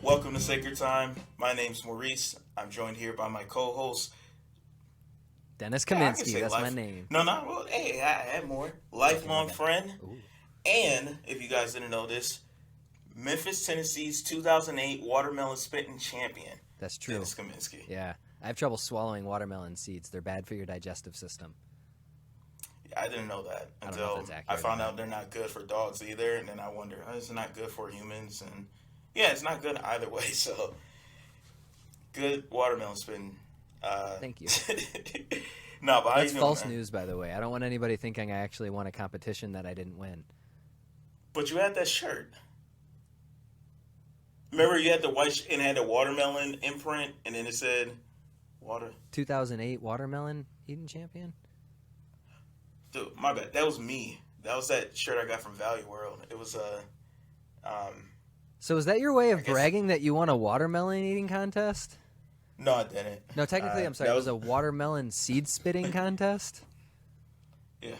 Welcome to Sacred Time. My name's Maurice. I'm joined here by my co-host. Dennis Yeah, I can Kaminsky, say that's my life. name. No, no. Well, hey, I had more. Okay, my Lifelong bad. friend, Ooh, and if you guys didn't know this, Memphis, Tennessee's 2008 watermelon spitting champion, that's true. Dennis Kaminsky. Yeah, I have trouble swallowing watermelon seeds. They're bad for your digestive system. Yeah, I didn't know that I don't know if until that's I accurate or found not. out they're not good for dogs either, and then I wonder, it's not good for humans, and yeah, it's not good either way. So good watermelon spitting. Uh, Thank you. no, but how you That's doing, false man? news, by the way. I don't want anybody thinking I actually won a competition that I didn't win. But you had that shirt. Remember, you had the white and had the watermelon imprint, and then it said water. 2008 watermelon eating champion? Dude, my bad. That was me. That was that shirt I got from Value World. It was um, So is that your way I of guess bragging that you won a watermelon eating contest? no, I didn't. No, technically, I'm sorry, That it was was a watermelon seed spitting contest? yeah.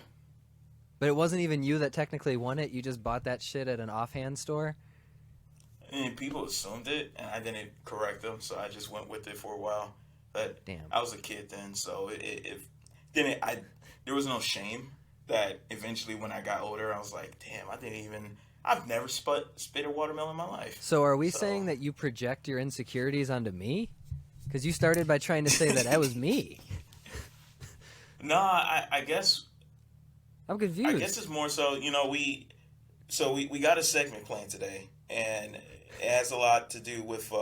But it wasn't even you that technically won it. You just bought that shit at an offhand store? And people assumed it, and I didn't correct them, so I just went with it for a while. But Damn. I was a kid then, so it didn't. I there was no shame that eventually when I got older, I was like, damn, I didn't even. I've never spit a watermelon in my life. So are we So saying that you project your insecurities onto me? Because you started by trying to say that I was me. no, I guess I'm I guess confused. it's more so, we got a segment planned today, and it has a lot to do with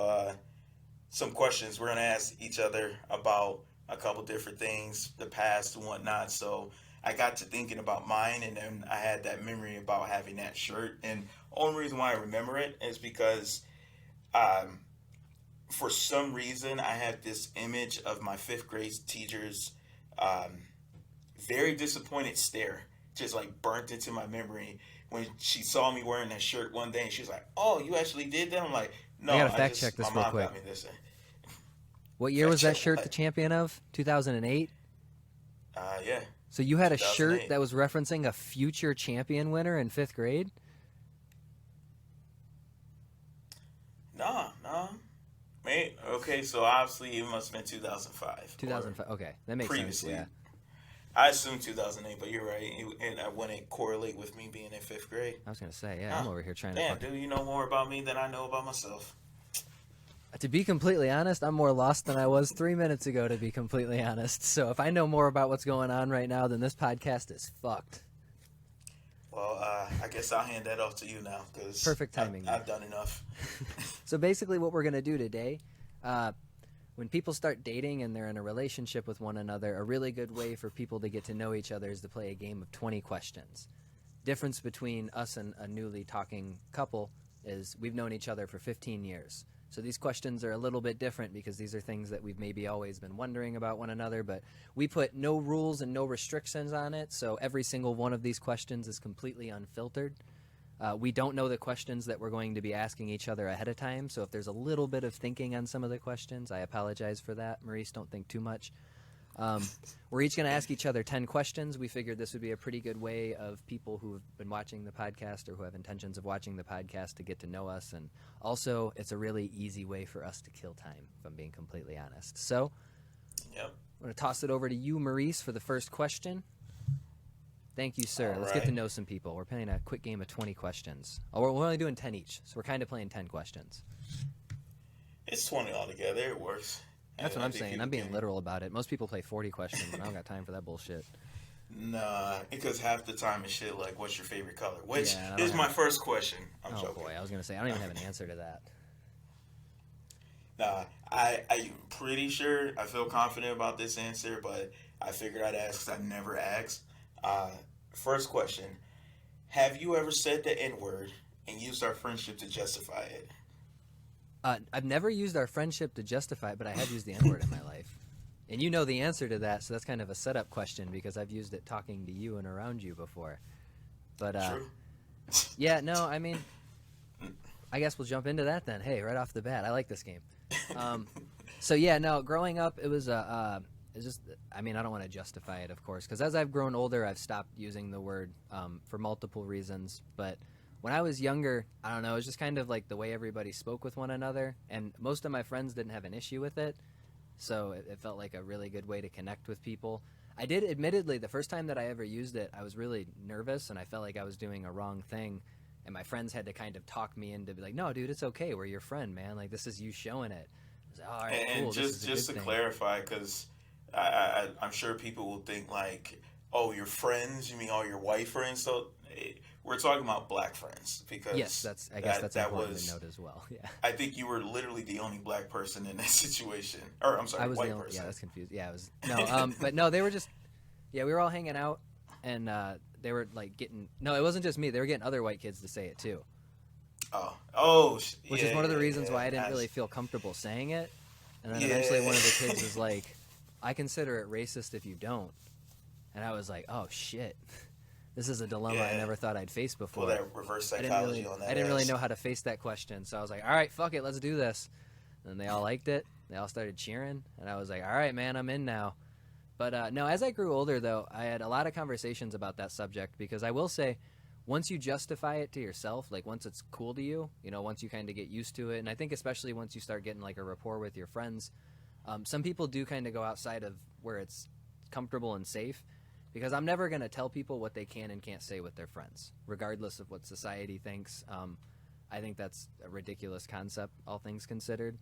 some questions we're gonna ask each other about a couple different things, the past and whatnot. So I got to thinking about mine, and then I had that memory about having that shirt. And only reason why I remember it is because um, for some reason I have this image of my fifth grade teacher's um, very disappointed stare just like burnt into my memory when she saw me wearing that shirt one day, and she was like, "Oh, you actually did that?" I'm like, I "No, gotta I fact check just my this real mom quick. got me this." What year Fact was that check shirt the what? champion of? 2008? Yeah, So you had a shirt 2008. that was referencing a future champion winner in 5th grade? No, no. Mate, okay, so obviously it must have been 2005 or 2005. Okay, that makes sense, previously. yeah. I assume 2008, but you're right. And I wouldn't correlate with me being in fifth grade. I was gonna say, yeah, Huh. I'm over here trying to Damn, fucking. dude, you know more about me than I know about myself. To be completely honest, I'm more lost than I was 3 minutes ago, to be completely honest. So if I know more about what's going on right now, then this podcast is fucked. Well, I guess I'll hand that off to you now because Perfect timing, then. I've done enough. So basically, what we're going to do today, uh, when people start dating and they're in a relationship with one another, a really good way for people to get to know each other is to play a game of 20 questions. Difference between us and a newly talking couple is we've known each other for 15 years. So these questions are a little bit different because these are things that we've maybe always been wondering about one another, but we put no rules and no restrictions on it, so every single one of these questions is completely unfiltered. We don't know the questions that we're going to be asking each other ahead of time, so if there's a little bit of thinking on some of the questions, I apologize for that. Maurice, don't think too much. Um, we're each going to ask each other 10 questions. We figured this would be a pretty good way of people who have been watching the podcast or who have intentions of watching the podcast to get to know us. And also, it's a really easy way for us to kill time, if I'm being completely honest. So, Yep. I'm going to toss it over to you, Maurice, for the first question. Thank you, sir. All Let's get to right. know some people. We're playing a quick game of 20 questions. Oh, we're only doing 10 each, so we're kind of playing 10 questions. It's 20 altogether. It works. That's what I I'm think saying. people I'm being can. literal about it. Most people play 40 questions, but I don't got time for that bullshit. Nah, because half the time it's shit like, what's your favorite color? Which Yeah, I don't is have my a... first question. I'm Oh, joking. boy. I was going to say, I don't even have an answer to that. Nah, I'm pretty sure I feel confident about this answer, but I figured I'd ask 'cause I never asked. Uh, First question. Have you ever said the N word and used our friendship to justify it? I've never used our friendship to justify it, but I have used the N-word in my life. And you know the answer to that, so that's kind of a setup question because I've used it talking to you and around you before. But, True. yeah, no, I mean, I guess we'll jump into that then. Hey, right off the bat, I like this game. Um, so yeah, no, growing up, it was it's just, I mean, I don't want to justify it, of course, because as I've grown older, I've stopped using the word for multiple reasons. But when I was younger, I don't know, it was just kind of like the way everybody spoke with one another, and most of my friends didn't have an issue with it, so it felt like a really good way to connect with people. I did, admittedly, the first time that I ever used it, I was really nervous, and I felt like I was doing a wrong thing, and my friends had to kind of talk me into be like, no, dude, it's okay, we're your friend, man, like, this is you showing it. I was like, all right, And cool, this is a just to good thing. clarify, because I'm sure people will think like, oh, your friends, you mean all your white friends? So we're talking about black friends because Yes, I guess that's that important was. to note as well. Yeah, I think you were literally the only black person in that situation, or I'm sorry, I was the white only. Yeah, person. that's confused. Yeah, I was no. But no, they were just. Yeah, we were all hanging out, and they were like getting. No, it wasn't just me. They were getting other white kids to say it too, which is Yeah, one of the yeah, reasons yeah. why I didn't really feel comfortable saying it. And then eventually, one of the kids was like, "I consider it racist if you don't," and I was like, "Oh shit." This is a dilemma I Yeah. never thought I'd face before. Pull that reverse I didn't psychology really, on that. I didn't really ass. know how to face that question, so I was like, "All right, fuck it, let's do this." And they all liked it. They all started cheering, and I was like, "All right, man, I'm in now." But no, as I grew older, though, I had a lot of conversations about that subject because I will say, once you justify it to yourself, like once it's cool to you, once you kind of get used to it, and I think especially once you start getting like a rapport with your friends, some people do kind of go outside of where it's comfortable and safe because I'm never going to tell people what they can and can't say with their friends, regardless of what society thinks. I think that's a ridiculous concept, all things considered.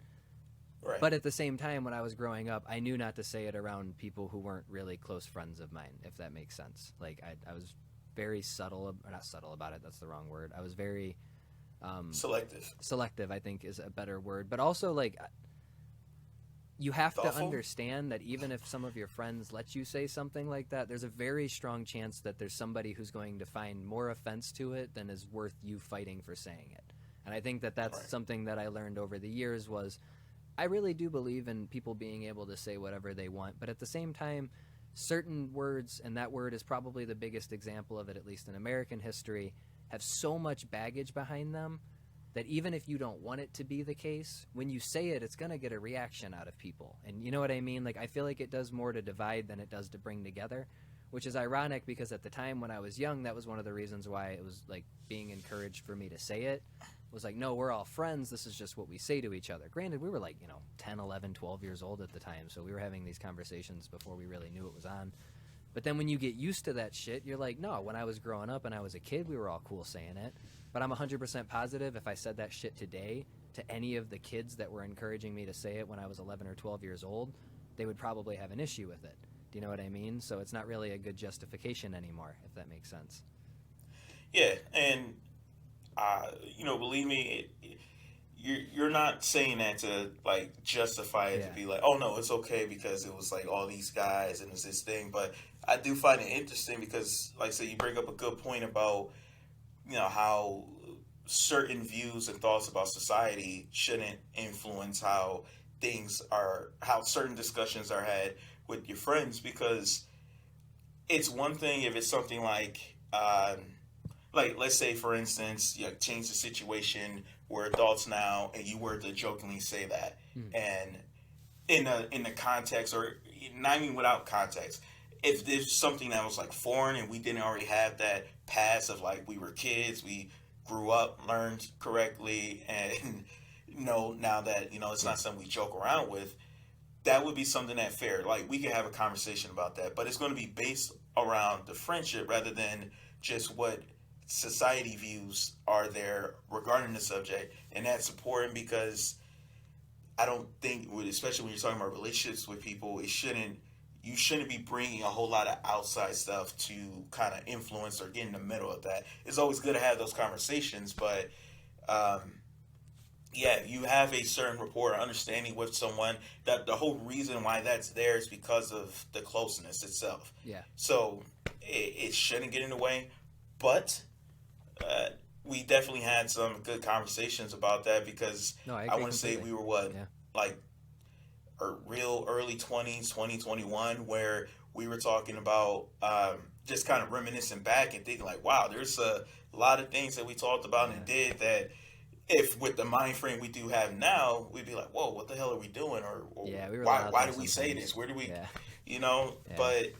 Right. But at the same time, when I was growing up, I knew not to say it around people who weren't really close friends of mine, if that makes sense. Like, I was very subtle, or not subtle about it, that's the wrong word. I was very Selective. I think is a better word. But also, like, you have to Thoughtful? understand that even if some of your friends let you say something like that, there's a very strong chance that there's somebody who's going to find more offense to it than is worth you fighting for saying it. And I think that that's Right. something that I learned over the years was I really do believe in people being able to say whatever they want, but at the same time, certain words, and that word is probably the biggest example of it, at least in American history, have so much baggage behind them that even if you don't want it to be the case, when you say it, it's going to get a reaction out of people. And you know what I mean? Like, I feel like it does more to divide than it does to bring together, which is ironic because at the time when I was young, that was one of the reasons why it was like being encouraged for me to say it. Was like, no, we're all friends. This is just what we say to each other. Granted, we were like, 10, 11, 12 years old at the time, so we were having these conversations before we really knew it was on. But then when you get used to that shit, you're like, no, when I was growing up and I was a kid, we were all cool saying it. But I'm 100% positive if I said that shit today to any of the kids that were encouraging me to say it when I was 11 or 12 years old, they would probably have an issue with it. Do you know what I mean? So it's not really a good justification anymore, if that makes sense. Yeah, and believe me, you're not saying that to like justify it Yeah. to be like, oh no, it's okay because it was like all these guys and it's this thing. But I do find it interesting because, like I said, you bring up a good point about how certain views and thoughts about society shouldn't influence how certain discussions are had with your friends because it's one thing if it's something like let's say for instance change the situation we're adults now and you were to jokingly say that and in the context or not even without context if there's something that was like foreign and we didn't already have that past of like we were kids we grew up learned correctly and know now that it's not something we joke around with that would be something that fair like we could have a conversation about that but it's going to be based around the friendship rather than just what society views are there regarding the subject, and that's important because I don't think, especially when you're talking about relationships with people, you shouldn't be bringing a whole lot of outside stuff to kind of influence or get in the middle of that. It's always good to have those conversations, but yeah, you have a certain rapport or understanding with someone. That the whole reason why that's there is because of the closeness itself. Yeah. So it shouldn't get in the way, but we definitely had some good conversations about that because No, I I agree want to say completely. we were Yeah. like real early 20s, 2021, where we were talking about just kind of reminiscing back and thinking like, wow, there's a lot of things that we talked about and did that if with the mind frame we do have now, we'd be like, whoa, what the hell are we doing? Or Yeah, we were why loud why on did we some say things. this? Where do we, Yeah. Yeah. But,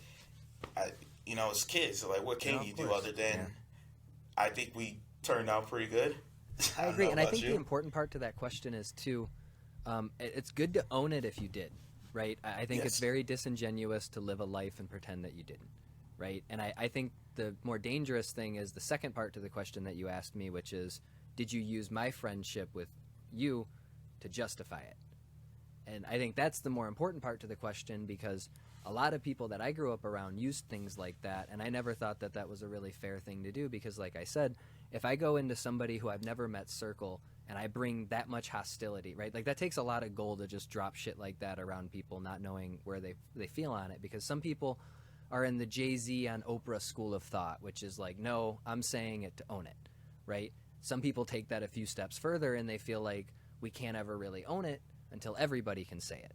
it's kids. So like, what can No, you of do course. other than, Yeah. I think we turned out pretty good. I don't agree, know and I about think the you. important part to that question is too. It's good to own it if you did, right? I think it's Yes. very disingenuous to live a life and pretend that you didn't, right? And I think the more dangerous thing is the second part to the question that you asked me, which is, did you use my friendship with you to justify it? And I think that's the more important part to the question, because a lot of people that I grew up around used things like that, and I never thought that that was a really fair thing to do, because like I said, if I go into somebody who I've never met circle and I bring that much hostility, right? Like that takes a lot of gold to just drop shit like that around people, not knowing where they feel on it, because some people are in the Jay-Z on Oprah school of thought, which is like, no, I'm saying it to own it, right? Some people take that a few steps further and they feel like we can't ever really own it until everybody can say it.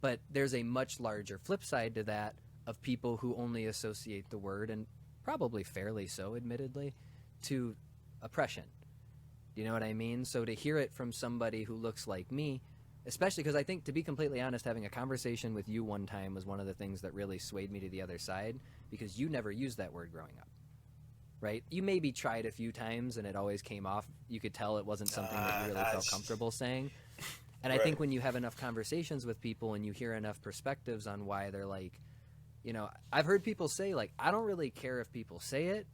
But there's a much larger flip side to that of people who only associate the word, and probably fairly so, admittedly, to oppression. Do you know what I mean? So to hear it from somebody who looks like me, especially because I think, to be completely honest, having a conversation with you one time was one of the things that really swayed me to the other side, because you never used that word growing up, right? You maybe tried a few times and it always came off. You could tell it wasn't something that you really felt comfortable saying. And I Right. think when you have enough conversations with people and you hear enough perspectives on why they're like, I've heard people say, like, I don't really care if people say it.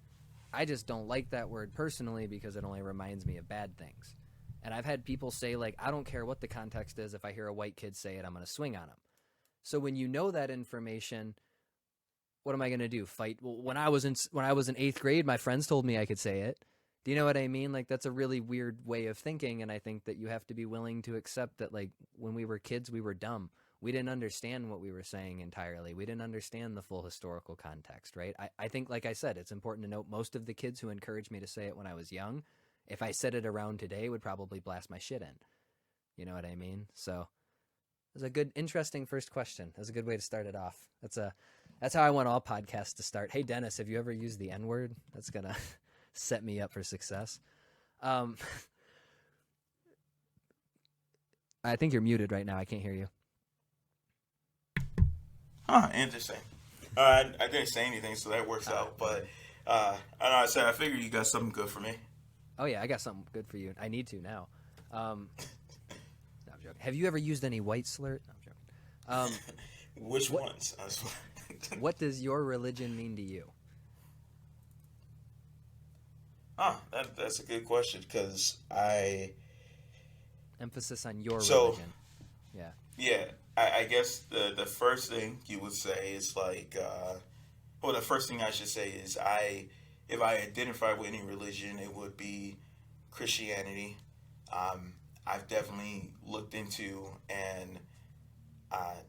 I just don't like that word personally because it only reminds me of bad things. And I've had people say, like, I don't care what the context is. If I hear a white kid say it, I'm going to swing on them. So when you know that information, what am I going to do? Fight? Well, when I was in eighth grade, my friends told me I could say it. Do you know what I mean? Like, that's a really weird way of thinking, and I think that you have to be willing to accept that, like, when we were kids, we were dumb. We didn't understand what we were saying entirely. We didn't understand the full historical context, right? I think, like I said, it's important to note most of the kids who encouraged me to say it when I was young, if I said it around today, would probably blast my shit in. You know what I mean? So it's a good, interesting first question. That's a good way to start it off. That's how I want all podcasts to start. Hey, Dennis, have you ever used the N-word? That's going to set me up for success. I think you're muted right now. I can't hear you. Huh, interesting. I didn't say anything, so that works out. But I know I said I figured you got something good for me. Oh, yeah, I got something good for you. I need to now. No, I'm joking. Have you ever used any white slur? No, I'm joking. Which what- ones? What does your religion mean to you? That's a good question because Emphasis on your So- religion. Yeah. yeah, I guess the first thing you would say is like, well, the first thing I should say is if I identify with any religion, it would be Christianity. I've definitely looked into and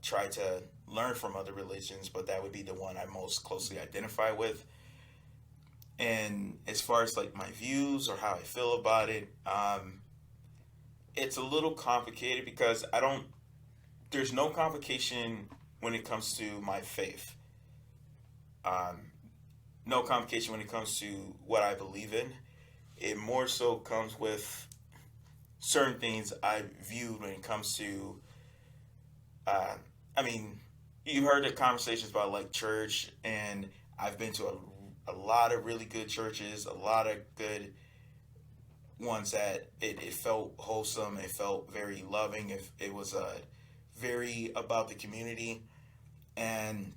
tried to learn from other religions, but that would be the one I most closely identify with. And as far as like my views or how I feel about it, it's a little complicated because there's no complication when it comes to my faith. No complication when it comes to what I believe in. It more so comes with certain things I viewed when it comes to, I mean, you've heard the conversations about like church, and I've been to a lot of really good churches, a lot of good ones that it felt wholesome, it felt very loving, it was very about the community, and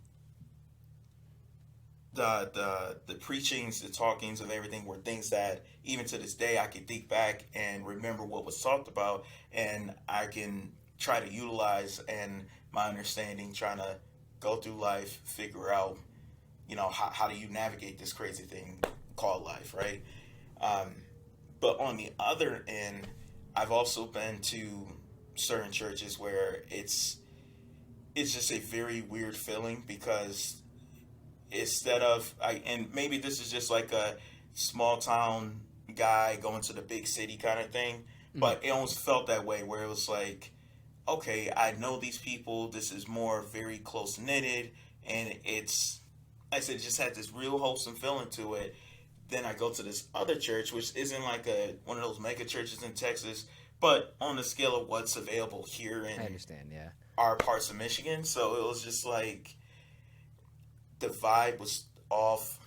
the preachings, the talkings, and everything were things that even to this day I can think back and remember what was talked about, and I can try to utilize and my understanding, trying to go through life, figure out, how do you navigate this crazy thing called life, right? But on the other end, I've also been to certain churches where it's just a very weird feeling because instead of and maybe this is just like a small town guy going to the big city kind of thing, but it almost felt that way where it was like, okay, I know these people, this is more very close knitted, and it's, like I said, it just had this real wholesome feeling to it. Then I go to this other church, which isn't like one of those mega churches in Texas, but on the scale of what's available here I in understand, yeah. our parts of Michigan. So it was just like the vibe was off.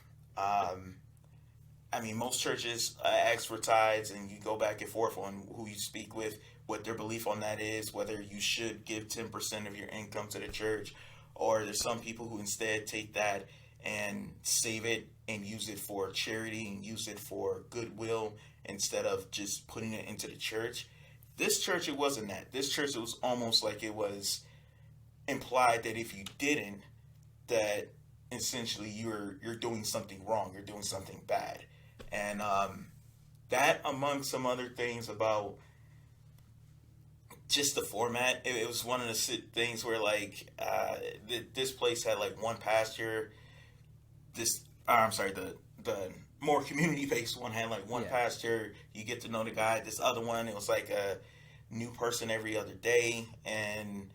I mean, most churches ask for tithes, and you go back and forth on who you speak with, what their belief on that is, whether you should give 10% of your income to the church, or there's some people who instead take that and save it and use it for charity and use it for goodwill instead of just putting it into the church. This church, it wasn't that. This church, it was almost like it was implied that if you didn't, that essentially you're doing something wrong, you're doing something bad. And that, among some other things about just the format, it was one of the things where like this place had like one pastor. I'm sorry, the more community based one had like one pastor. You get to know the guy. This other one, it was like a new person every other day, and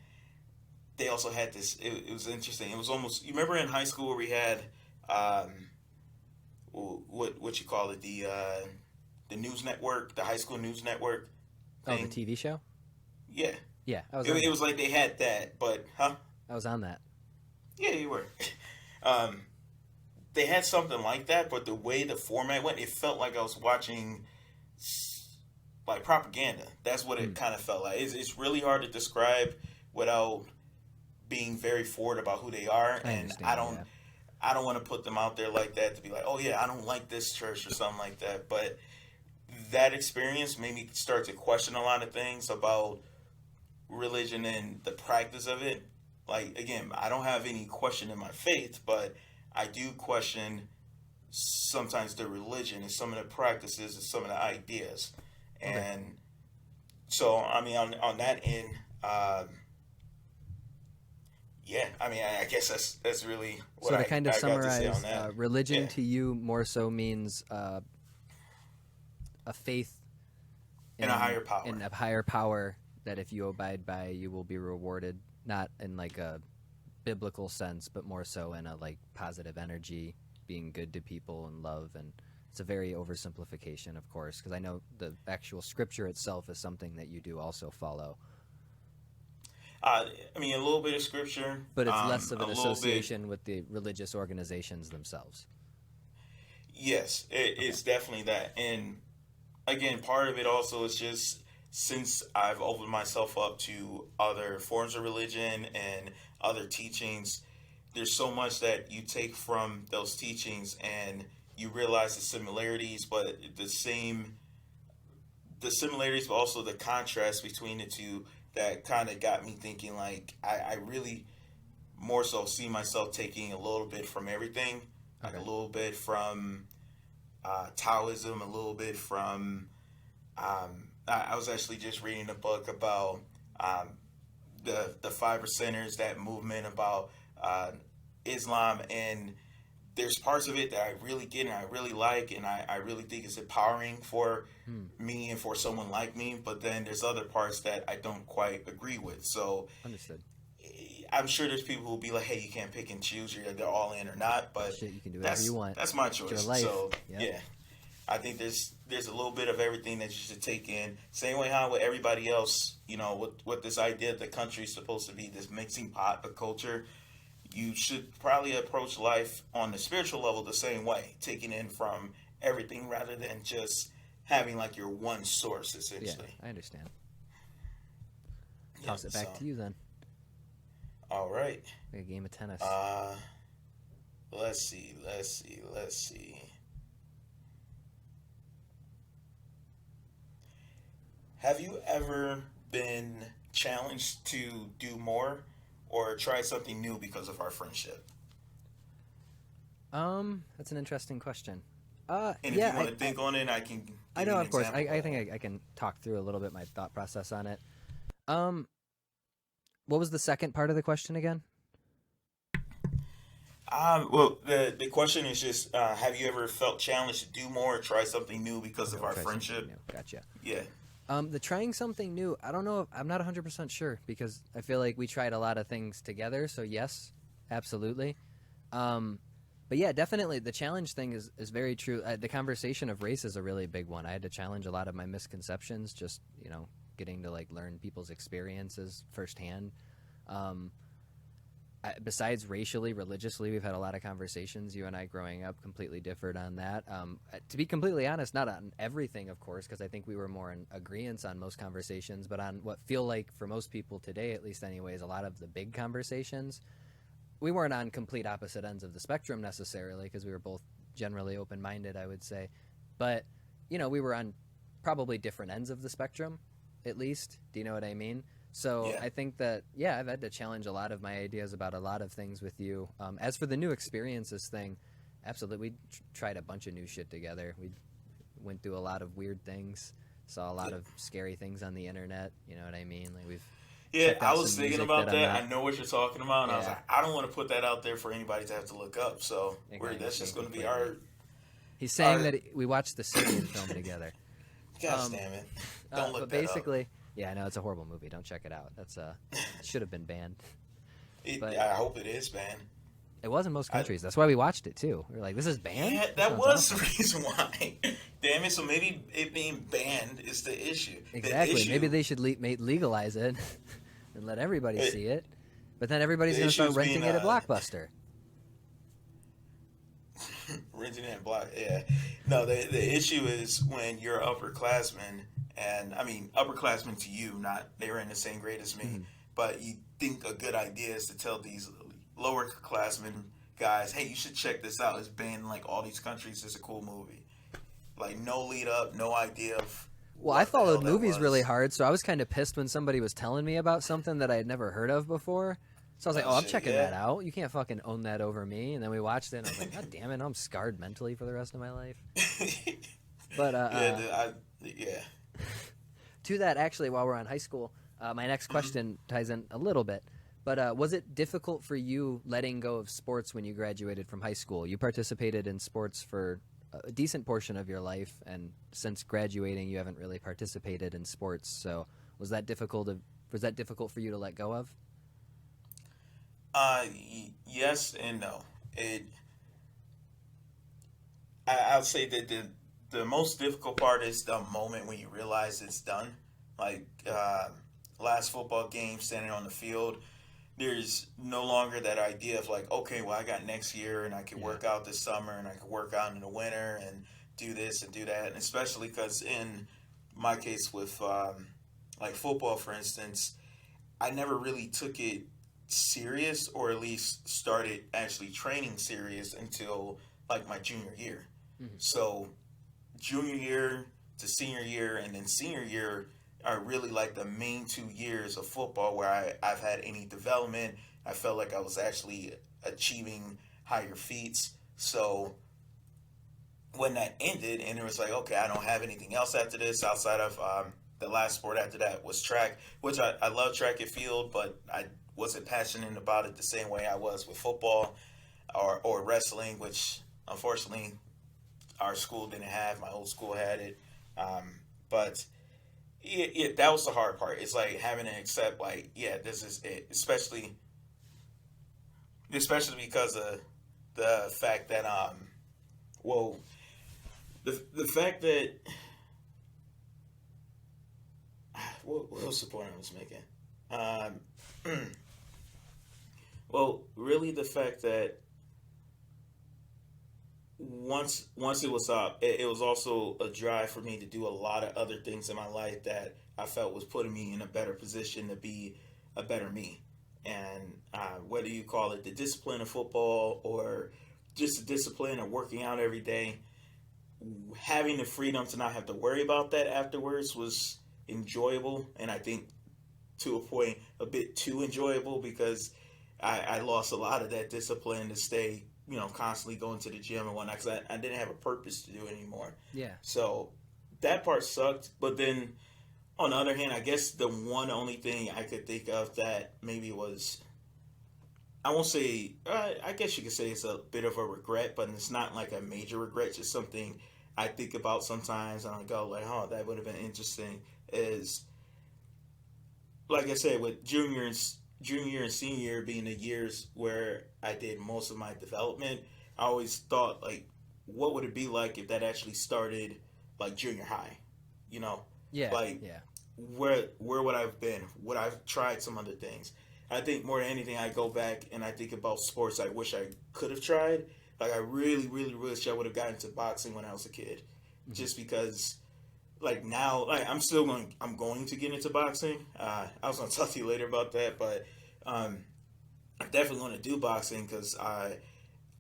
they also had this. It was interesting. It was almost, you remember in high school where we had what you call it, the news network, the high school news network thing. Oh, the TV show. Yeah. Yeah, It was like they had that, but I was on that. Yeah, you were. They had something like that, but the way the format went, it felt like I was watching like propaganda. That's what it kind of felt like. It's really hard to describe without being very forward about who they are, and I don't want to put them out there like that to be like, oh yeah, I don't like this church or something like that. But that experience made me start to question a lot of things about religion and the practice of it. Like, again, I don't have any question in my faith, but I do question sometimes the religion and some of the practices and some of the ideas. And so, I mean, on that end, yeah, I mean, I guess that's really what so to kind of I summarize, got to say on that. Religion to you more so means a faith in a higher power. In a higher power that if you abide by, you will be rewarded, not in like a biblical sense, but more so in a like positive energy, being good to people and love. And it's a very oversimplification, of course, because I know the actual scripture itself is something that you do also follow. I mean, a little bit of scripture, but it's less of an association with the religious organizations themselves. Yes, it's definitely that. And again, part of it also is just since I've opened myself up to other forms of religion and other teachings, there's so much that you take from those teachings and you realize the similarities, but the similarities, but also the contrast between the two. That kind of got me thinking, like, I really more so see myself taking a little bit from everything, like a little bit from Taoism, a little bit from, I was actually just reading a book about the Five Percenters, that movement about Islam, and there's parts of it that I really get and I really like, and I really think it's empowering for me and for someone like me. But then there's other parts that I don't quite agree with. So understood. I'm sure there's people who'll be like, "Hey, you can't pick and choose. You're either all in or not." But you can do whatever you want. That's my choice. It's your life. So yeah, I think there's a little bit of everything that you should take in. Same way how with everybody else, you know, what this idea that the country is supposed to be this mixing pot of culture. You should probably approach life on the spiritual level the same way, taking in from everything rather than just having like your one source, essentially. Yeah, I understand. Toss it back to you then. All right. A game of tennis. Let's see. Have you ever been challenged to do more or try something new because of our friendship? That's an interesting question. And if you want to think on it, I can. I know, of course. I think I can talk through a little bit my thought process on it. What was the second part of the question again? Well, the question is just, have you ever felt challenged to do more or try something new because of our friendship? Gotcha. Yeah. The trying something new, I don't know. I'm not 100% sure because I feel like we tried a lot of things together. So yes, absolutely. But yeah, definitely the challenge thing is very true. The conversation of race is a really big one. I had to challenge a lot of my misconceptions, just, you know, getting to like learn people's experiences firsthand. besides racially, religiously, we've had a lot of conversations. You and I, growing up, completely differed on that. To be completely honest, not on everything, of course, because I think we were more in agreement on most conversations, but on what feel like for most people today, at least, anyways, a lot of the big conversations. We weren't on complete opposite ends of the spectrum necessarily, because we were both generally open-minded, I would say, but we were on probably different ends of the spectrum, at least. Do you know what I mean? So Yeah. I think that, I've had to challenge a lot of my ideas about a lot of things with you. As for the new experiences thing, absolutely, we tried a bunch of new shit together. We went through a lot of weird things, saw a lot of scary things on the internet. You know what I mean? Like, we've Yeah, checked I out was some thinking music about that I'm that. not. I know what you're talking about, and I was Yeah, like, I don't want to put that out there for anybody to have to look up. So agreeing that's with just me going to be completely. our. He's saying Our that we watched the Sibian film together. gosh Um, damn it! Don't look but that up. basically, yeah, I know it's a horrible movie. Don't check it out. That's should have been banned. But I hope it is, man. it was in most I, countries. That's why we watched it too. We were like, "This is banned. yeah, That that sounds was the awesome." reason why. Damn it! So maybe it being banned is the issue. The Exactly. Maybe issue, they should legalize it and let everybody it, see it. But then everybody's the going to issue start is being renting it at Blockbuster. renting it in block. Yeah, no. The issue is when you're upperclassmen, and I mean upperclassmen to you, not they were in the same grade as me, Mhm. but you think a good idea is to tell these lower classmen guys, hey, you should check this out. It's banned in like all these countries. It's a cool movie. Like no lead up, no idea of Well, I what the hell followed that movies really was. hard, so I was kind of pissed when somebody was telling me about something that I had never heard of before. So I was like, Oh "Oh, I'm shit, checking yeah. that out. You can't fucking own that over me." And then we watched it, and I was like, "God damn it, I'm scarred mentally for the rest of my life." But yeah, yeah. to that, actually, while we're on high school, my next Mhm. question ties in a little bit. But was it difficult for you letting go of sports when you graduated from high school? You participated in sports for a decent portion of your life, and since graduating, you haven't really participated in sports. So was that difficult? Was that difficult for you to let go of? Yes and no. It. I'll say that the most difficult part is the moment when you realize it's done. Like last football game, standing on the field, there's no longer that idea of like, okay, well, I got next year, and I can Yeah. work out this summer, and I can work out in the winter, and do this and do that. And especially because in my case with like football, for instance, I never really took it serious, or at least started actually training serious until like my junior year. Hmm. So junior year to senior year, and then senior year are really like the main 2 years of football where I've had any development. I felt like I was actually achieving higher feats. So when that ended, and it was like, okay, I don't have anything else after this outside of the last sport after that was track, which I love track and field, but I wasn't passionate about it the same way I was with football or wrestling, which unfortunately our school didn't have. My old school had it. But that was the hard part. It's like having to accept, like, yeah, this is it. Especially because of the fact that, well, the fact that, what was the point I was making? Well, really, the fact that once it was up, it was also a drive for me to do a lot of other things in my life that I felt was putting me in a better position to be a better me. And whether you call it the discipline of football or just the discipline of working out every day, having the freedom to not have to worry about that afterwards was enjoyable. And I think to a point a bit too enjoyable because I lost a lot of that discipline to stay, constantly going to the gym and whatnot because I didn't have a purpose to do it anymore. Yeah. So that part sucked. But then on the other hand, I guess the one only thing I could think of that maybe was, I won't say, I guess you could say it's a bit of a regret, but it's not like a major regret, just something I think about sometimes and I go like, oh, that would have been interesting is, like I said, with junior year and senior year being the years where I did most of my development, I always thought like, what would it be like if that actually started like junior high? You know, Yeah. like Yeah. where would I have been? Would I have tried some other things? I think more than anything, I go back and I think about sports I wish I could have tried. Like, I really, really wish I would have gotten into boxing when I was a kid. Just because, like, now, like, I'm going to get into boxing. I was going to talk to you later about that, but I'm definitely going to do boxing because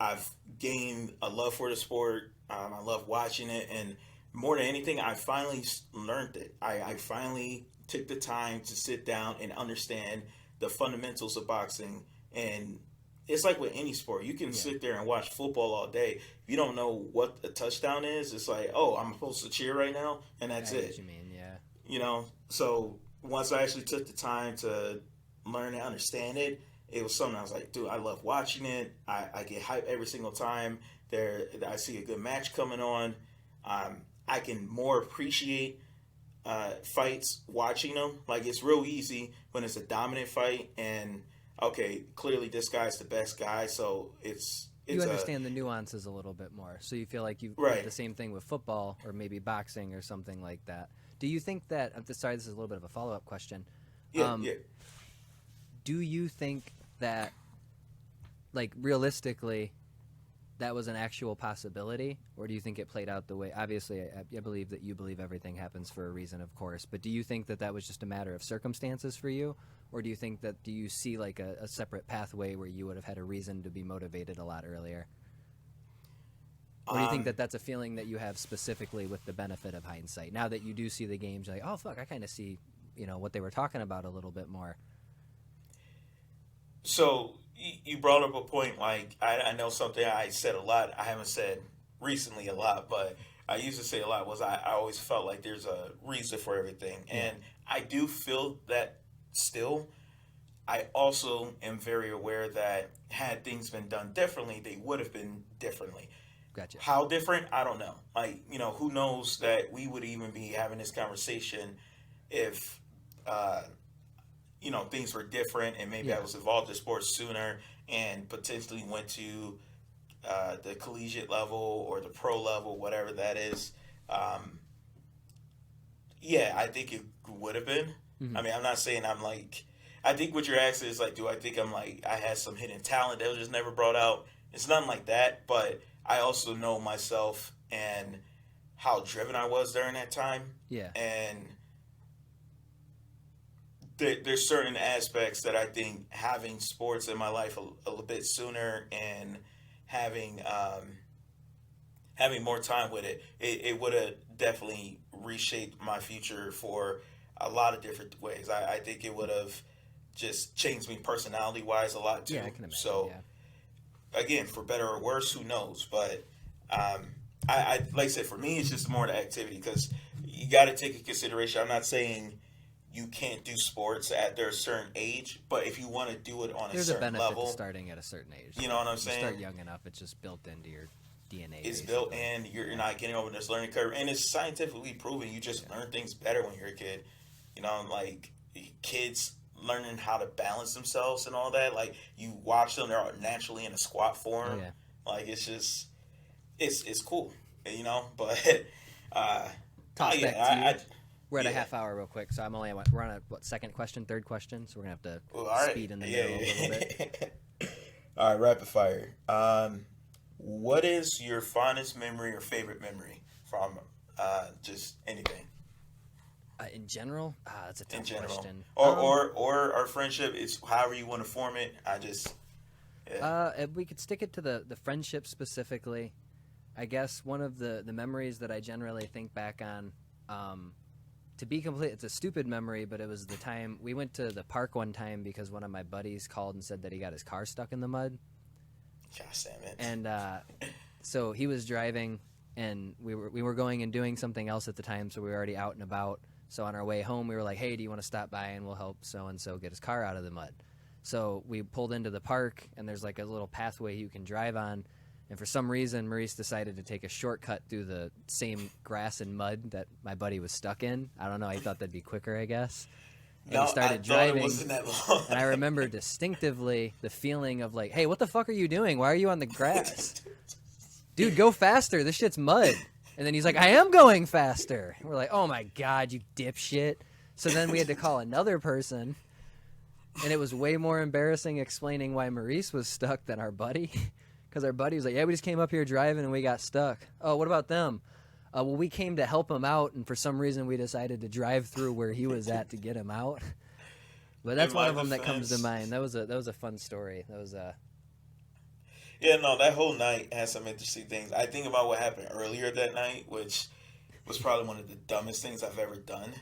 I've gained a love for the sport. I love watching it, and more than anything, I finally learned it. I finally took the time to sit down and understand the fundamentals of boxing. And it's like with any sport. You can sit there and watch football all day. If you don't know what a touchdown is, it's like, oh, I'm supposed to cheer right now, and that's I know it. what you mean, yeah. You know, so once I actually took the time to learn and understand it, it was something I was like, dude, I love watching it. I get hyped every single time I see a good match coming on. I can more appreciate fights watching them. Like, it's real easy when it's a dominant fight and okay, clearly this guy's the best guy, so it's you understand the nuances a little bit more, so you feel like you've Right. the same thing with football or maybe boxing or something like that. Do you think that? Sorry, this is a little bit of a follow-up question. yeah. Do you think that, like, realistically, that was an actual possibility, or do you think it played out the way? Obviously, I believe that you believe everything happens for a reason, of course. But do you think that that was just a matter of circumstances for you, or do you see like a separate pathway where you would have had a reason to be motivated a lot earlier? Or do you think that that's a feeling that you have specifically with the benefit of hindsight? Now that you do see the games, you're like, oh fuck, I kind of see, what they were talking about a little bit more. So you brought up a point, like, I know something I said a lot. I haven't said recently a lot, but I used to say a lot was I always felt like there's a reason for everything. And I do feel that still. I also am very aware that had things been done differently, they would have been differently. Gotcha. How different? I don't know. Like, who knows that we would even be having this conversation if, things were different and maybe I was involved in sports sooner and potentially went to the collegiate level or the pro level, whatever that is. I think it would have been. Mm-hmm. I mean, I'm not saying I'm like, I think what you're asking is like, do I think I'm like, I had some hidden talent that was just never brought out? It's nothing like that, but I also know myself and how driven I was during that time. Yeah. And there's certain aspects that I think having sports in my life a little bit sooner and having more time with it would have definitely reshaped my future for a lot of different ways. I think it would have just changed me personality wise a lot too. Yeah, I can imagine. So again, for better or worse, who knows? But I like I said, for me, it's just more the activity because you got to take into consideration. I'm not saying you can't do sports at a certain age, but if you want to do it on there's a a certain benefit level, to starting at a certain age. You know what I'm saying? You start young enough, it's just built into your DNA. It's basically. built in. You're not getting over this learning curve, and it's scientifically proven. You just learn things better when you're a kid. Like kids learning how to balance themselves and all that. Like you watch them; they're naturally in a squat form. Oh, yeah. Like it's just, it's cool, But Toss back to you. We're at a yeah. half hour real quick, so we're on a second question, third question, so we're gonna have to speed in the middle a little bit. All right, rapid fire. What is your fondest memory or favorite memory from just anything? In general, that's a tough question. Or our friendship. It's however you want to form it. If we could stick it to the friendship specifically, I guess one of the memories that I generally think back on. To be complete, it's a stupid memory, but it was the time we went to the park one time because one of my buddies called and said that he got his car stuck in the mud. Gosh damn it! And so he was driving, and we were going and doing something else at the time, so we were already out and about. So on our way home, we were like, "Hey, do you want to stop by and we'll help so and so get his car out of the mud?" So we pulled into the park, and there's like a little pathway you can drive on. And for some reason, Maurice decided to take a shortcut through the same grass and mud that my buddy was stuck in. I don't know. He thought that'd be quicker, I guess. And he started driving. It wasn't that long. And I remember distinctively the feeling of like, hey, what the fuck are you doing? Why are you on the grass? Dude, go faster. This shit's mud. And then he's like, I am going faster. And we're like, oh my God, you dipshit. So then we had to call another person. And it was way more embarrassing explaining why Maurice was stuck than our buddy. Because our buddy was like, yeah, we just came up here driving and we got stuck. Oh, what about them? Well, we came to help him out, and for some reason we decided to drive through where he was at to get him out. But that's In one my of them that comes to defense- mind. That was a fun story. That was Yeah, no, that whole night had some interesting things. I think about what happened earlier that night, which was probably one of the dumbest things I've ever done.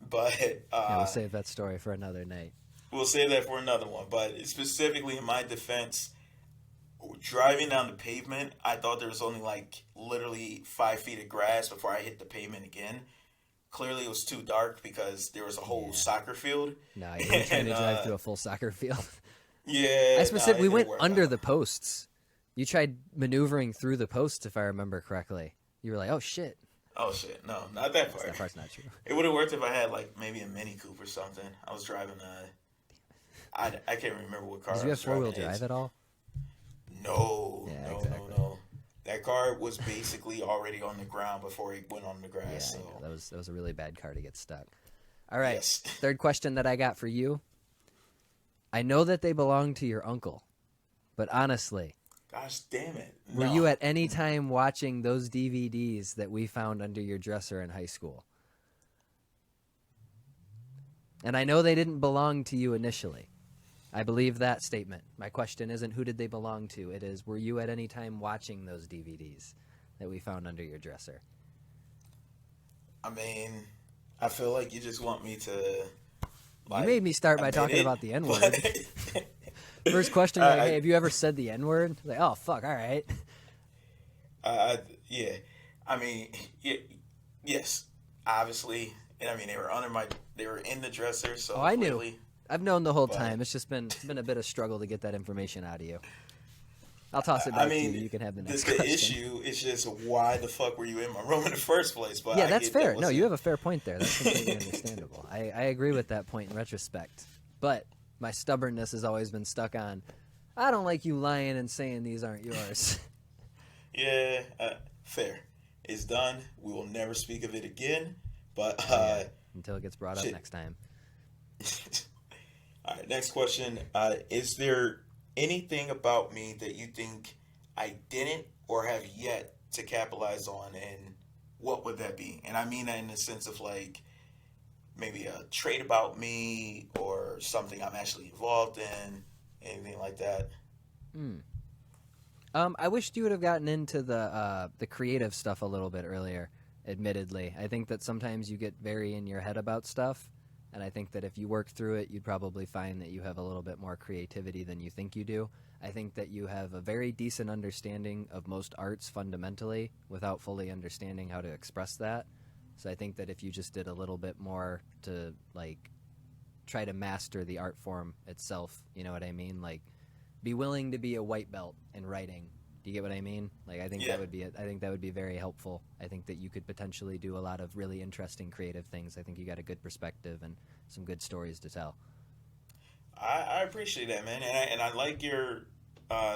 But yeah, we'll save that story for another night. we'll save that for another one. But specifically in my defense, driving down the pavement, I thought there was only like literally 5 feet of grass before I hit the pavement again. Clearly, it was too dark because there was a whole soccer field. No, you were trying to drive through a full soccer field. Yeah, I specifically, we it went didn't work under out. the posts. You tried maneuvering through the posts, if I remember correctly. You were like, "Oh shit!" Oh shit, no, not that part. That part's not true. It would have worked if I had like maybe a Mini Coupe or something. I was driving I can't remember what car. Did I you was have 4-wheel driving. drive at all? No, Yeah, no, exactly. no. That car was basically already on the ground before it went on the grass. Yeah, so I know. That was a really bad car to get stuck. All right, yes. third question that I got for you. I know that they belong to your uncle, but honestly, Gosh damn it. were No. you at any time watching those DVDs that we found under your dresser in high school? And I know they didn't belong to you initially. I believe that statement. My question isn't who did they belong to. It is, were you at any time watching those DVDs that we found under your dresser? I mean, I feel like you just want me to. You made me start by admit talking it, about the N-word. but- First question, you're like, I- hey, have you ever said the N-word? Like, oh, fuck, all right. Yeah. I mean, yes, obviously, and I mean they were in the dresser, so Oh, I knew. clearly- I've known the whole But- time. It's just been a bit of struggle to get that information out of you. I'll toss it I back mean, to you. You can have the next the question. issue is just why the fuck were you in my room in the first place? But Yeah, I that's get that fair. No, wasn't- you have a fair point there. That's completely understandable. I agree with that point in retrospect. But my stubbornness has always been stuck on, I don't like you lying and saying these aren't yours. Yeah, fair. It's done. We will never speak of it again. But Until it gets brought up Shit. next time. all right, next question. Is there anything about me that you think I didn't or have yet to capitalize on, and what would that be? And I mean that in the sense of like maybe a trait about me or something I'm actually involved in, anything like that. I wished you would have gotten into the creative stuff a little bit earlier. Admittedly, I think that sometimes you get very in your head about stuff, and I think that if you work through it, you'd probably find that you have a little bit more creativity than you think you do. I think that you have a very decent understanding of most arts fundamentally without fully understanding how to express that. So I think that if you just did a little bit more to like try to master the art form itself, you know what I mean? Like be willing to be a white belt in writing. Do you get what I mean? Like I think Yeah. that would be I think that would be very helpful. I think that you could potentially do a lot of really interesting creative things. I think you got a good perspective and some good stories to tell. I appreciate that, man, and I like your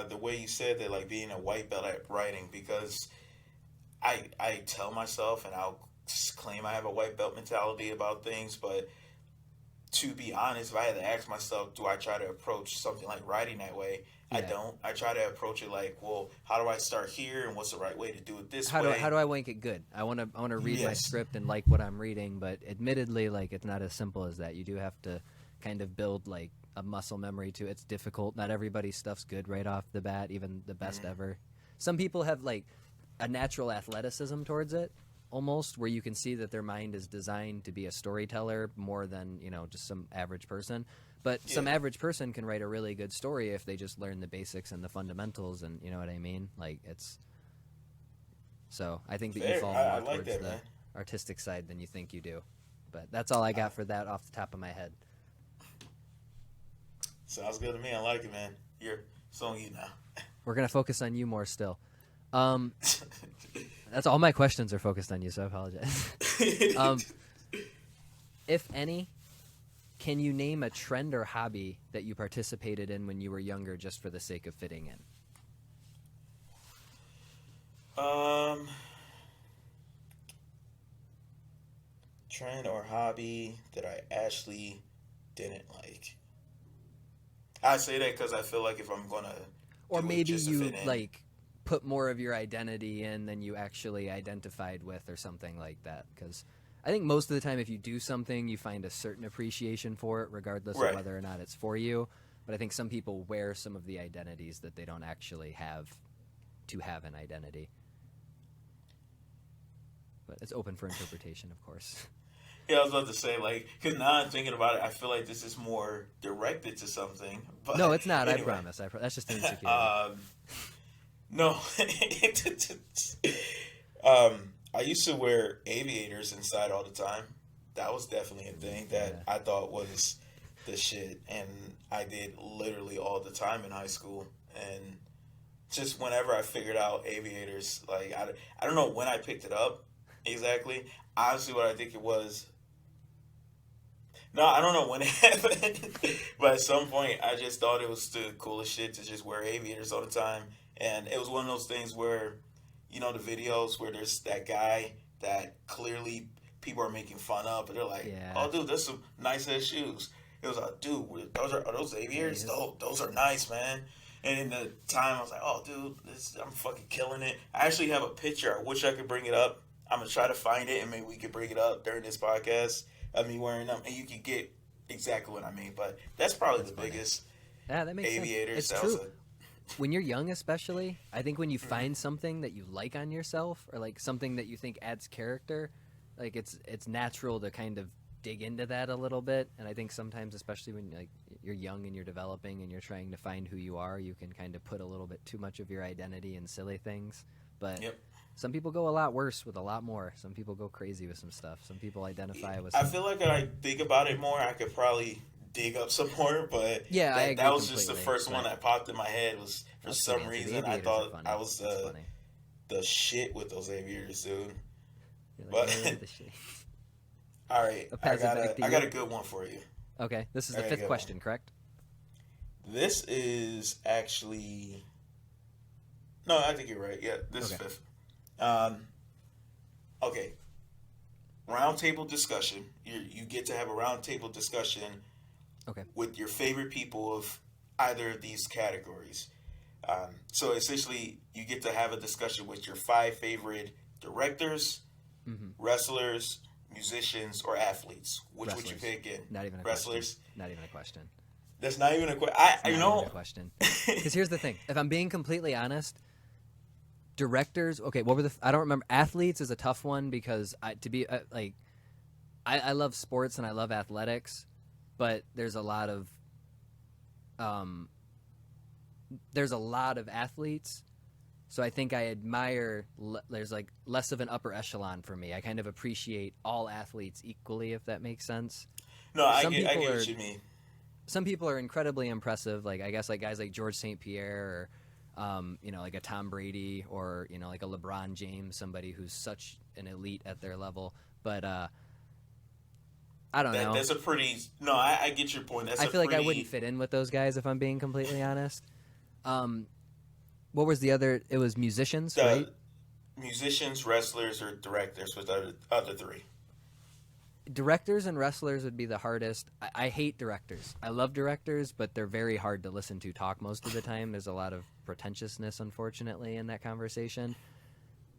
the way you said that, like being a white belt at writing, because I tell myself and I'll claim I have a white belt mentality about things, but to be honest, if I had to ask myself, do I try to approach something like writing that way? I Yeah. don't. I try to approach it like, well, how do I start here, and what's the right way to do it this How way? do I make it good? I want to read my Yes. script and like what I'm reading, but admittedly, like it's not as simple as that. You do have to kind of build like a muscle memory to it. It's difficult. Not everybody's stuff's good right off the bat, even the best ever. Some people have like a natural athleticism towards it, almost where you can see that their mind is designed to be a storyteller more than just some average person. But some Yeah. average person can write a really good story if they just learn the basics and the fundamentals, and you know what I mean. Like it's. So I think that you Fair. fall I more like towards that, the man. artistic side than you think you do. But that's all I got for that off the top of my head. Sounds good to me. I like it, man. It's on you now. We're gonna focus on you more still. That's all my questions are focused on you, so I apologize. If any, can you name a trend or hobby that you participated in when you were younger just for the sake of fitting in? Trend or hobby that I actually didn't like. I say that because I feel like if I'm gonna Or do it maybe just to you fit in, like put more of your identity in than you actually identified with or something like that. Because I think most of the time if you do something, you find a certain appreciation for it regardless of right? whether or not it's for you. But I think some people wear some of the identities that they don't actually have to have an identity. But it's open for interpretation, of course. Yeah, I was about to say like because now I'm thinking about it, I feel like this is more directed to something. But No, it's not. I anyway, promise. That's just an insecurity. no. um, I used to wear aviators inside all the time. That was definitely a thing that Yeah. I thought was the shit, and I did literally all the time in high school. And just whenever I figured out aviators, like I don't know when I picked it up exactly. Honestly, what I think it was. No, I don't know when it happened, but at some point I just thought it was the coolest shit to just wear aviators all the time, and it was one of those things where, you know, the videos where there's that guy that clearly people are making fun of, but they're like, Yeah. "Oh, dude, that's some nice ass shoes." It was like, "Dude, are those aviators? Yes. Those are nice, man." And in the time, I was like, "Oh, dude, I'm fucking killing it." I actually have a picture. I wish I could bring it up. I'm gonna try to find it, and maybe we could bring it up during this podcast of me wearing them, and you can get exactly what I mean. But that's probably That's the funny. biggest Yeah, that makes sense. aviators. It's That was true. a When you're young, especially, I think when you mhm. find something that you like on yourself or like something that you think adds character, like it's natural to kind of dig into that a little bit. And I think sometimes, especially when like you're young and you're developing and you're trying to find who you are, you can kind of put a little bit too much of your identity in silly things. But Yep. some people go a lot worse with a lot more. Some people go crazy with some stuff. Some people identify with I some. feel like I think about it more. I could probably dig up some more, but Yeah, I that agree was just the completely. first one But that popped in my head. Was for that's a good some answer. The reason I aviators are thought I funny. was That's funny. the shit with those aviators, dude. You're like, But the shit. all right, I'll pass it back to I got you. a good one for you. Okay, this is I the got a fifth good one. question, correct? This is actually no, I think you're right. Yeah, this is Okay. fifth. Um, okay, roundtable discussion. You get to have a roundtable discussion Okay. with your favorite people of either of these categories. So essentially, you get to have a discussion with your five favorite directors, Mm-hmm. wrestlers, musicians, or athletes. Which would you Wrestlers. pick? In Not even a question. wrestlers. Not even a question. That's not even a question. It's You not even know. a question. Because here's the thing: if I'm being completely honest, directors. Okay, what were the? I don't remember. Athletes is a tough one because I love sports and I love athletics, but um, there's a lot of athletes. So I think I admire. There's like less of an upper echelon for me. I kind of appreciate all athletes equally, if that makes sense. No, Some I people get are what you mean. some people are incredibly impressive. Like I guess like guys like George St. Pierre or like a Tom Brady or like a LeBron James, somebody who's such an elite at their level. But I don't know. That's a pretty. No, I get your point. That's I a feel like I pretty. wouldn't fit in with those guys if I'm being completely honest. What was the other? It was musicians, The right? musicians, wrestlers, or directors was the other three. Directors and wrestlers would be the hardest. I hate directors. I love directors, but they're very hard to listen to talk most of the time. There's a lot of pretentiousness, unfortunately, in that conversation.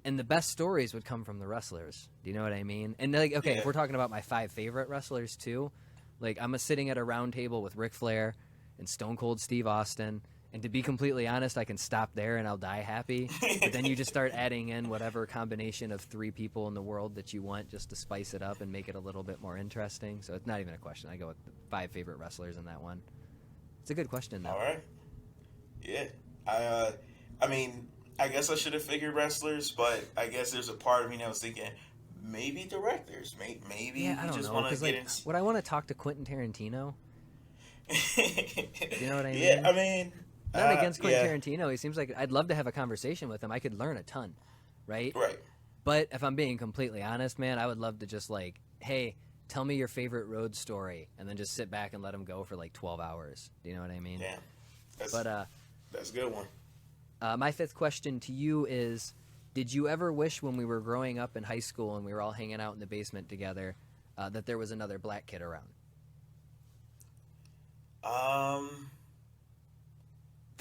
And the best stories would come from the wrestlers. Do you know what I mean? And like, okay, Yeah. if we're talking about my five favorite wrestlers too, like I'm sitting at a round table with Ric Flair and Stone Cold Steve Austin. And to be completely honest, I can stop there and I'll die happy. But then you just start adding in whatever combination of three people in the world that you want just to spice it up and make it a little bit more interesting. So it's not even a question. I go with the five favorite wrestlers in that one. It's a good question, though. All right. Yeah. I mean, I guess I should have figured wrestlers, but I guess there's a part of me that was thinking maybe directors. Maybe Yeah, I you don't just know. want to Because, get like, in. would I want to talk to Quentin Tarantino? You know what I mean? Yeah, I mean, Not against Quentin yeah, Tarantino. He seems like I'd love to have a conversation with him. I could learn a ton, right? right. But if I'm being completely honest, man, I would love to just like, hey, tell me your favorite road story, and then just sit back and let him go for like 12 hours. Do you know what I mean? Yeah, that's But that's a good one. my fifth question to you is: did you ever wish when we were growing up in high school and we were all hanging out in the basement together that there was another black kid around? Um,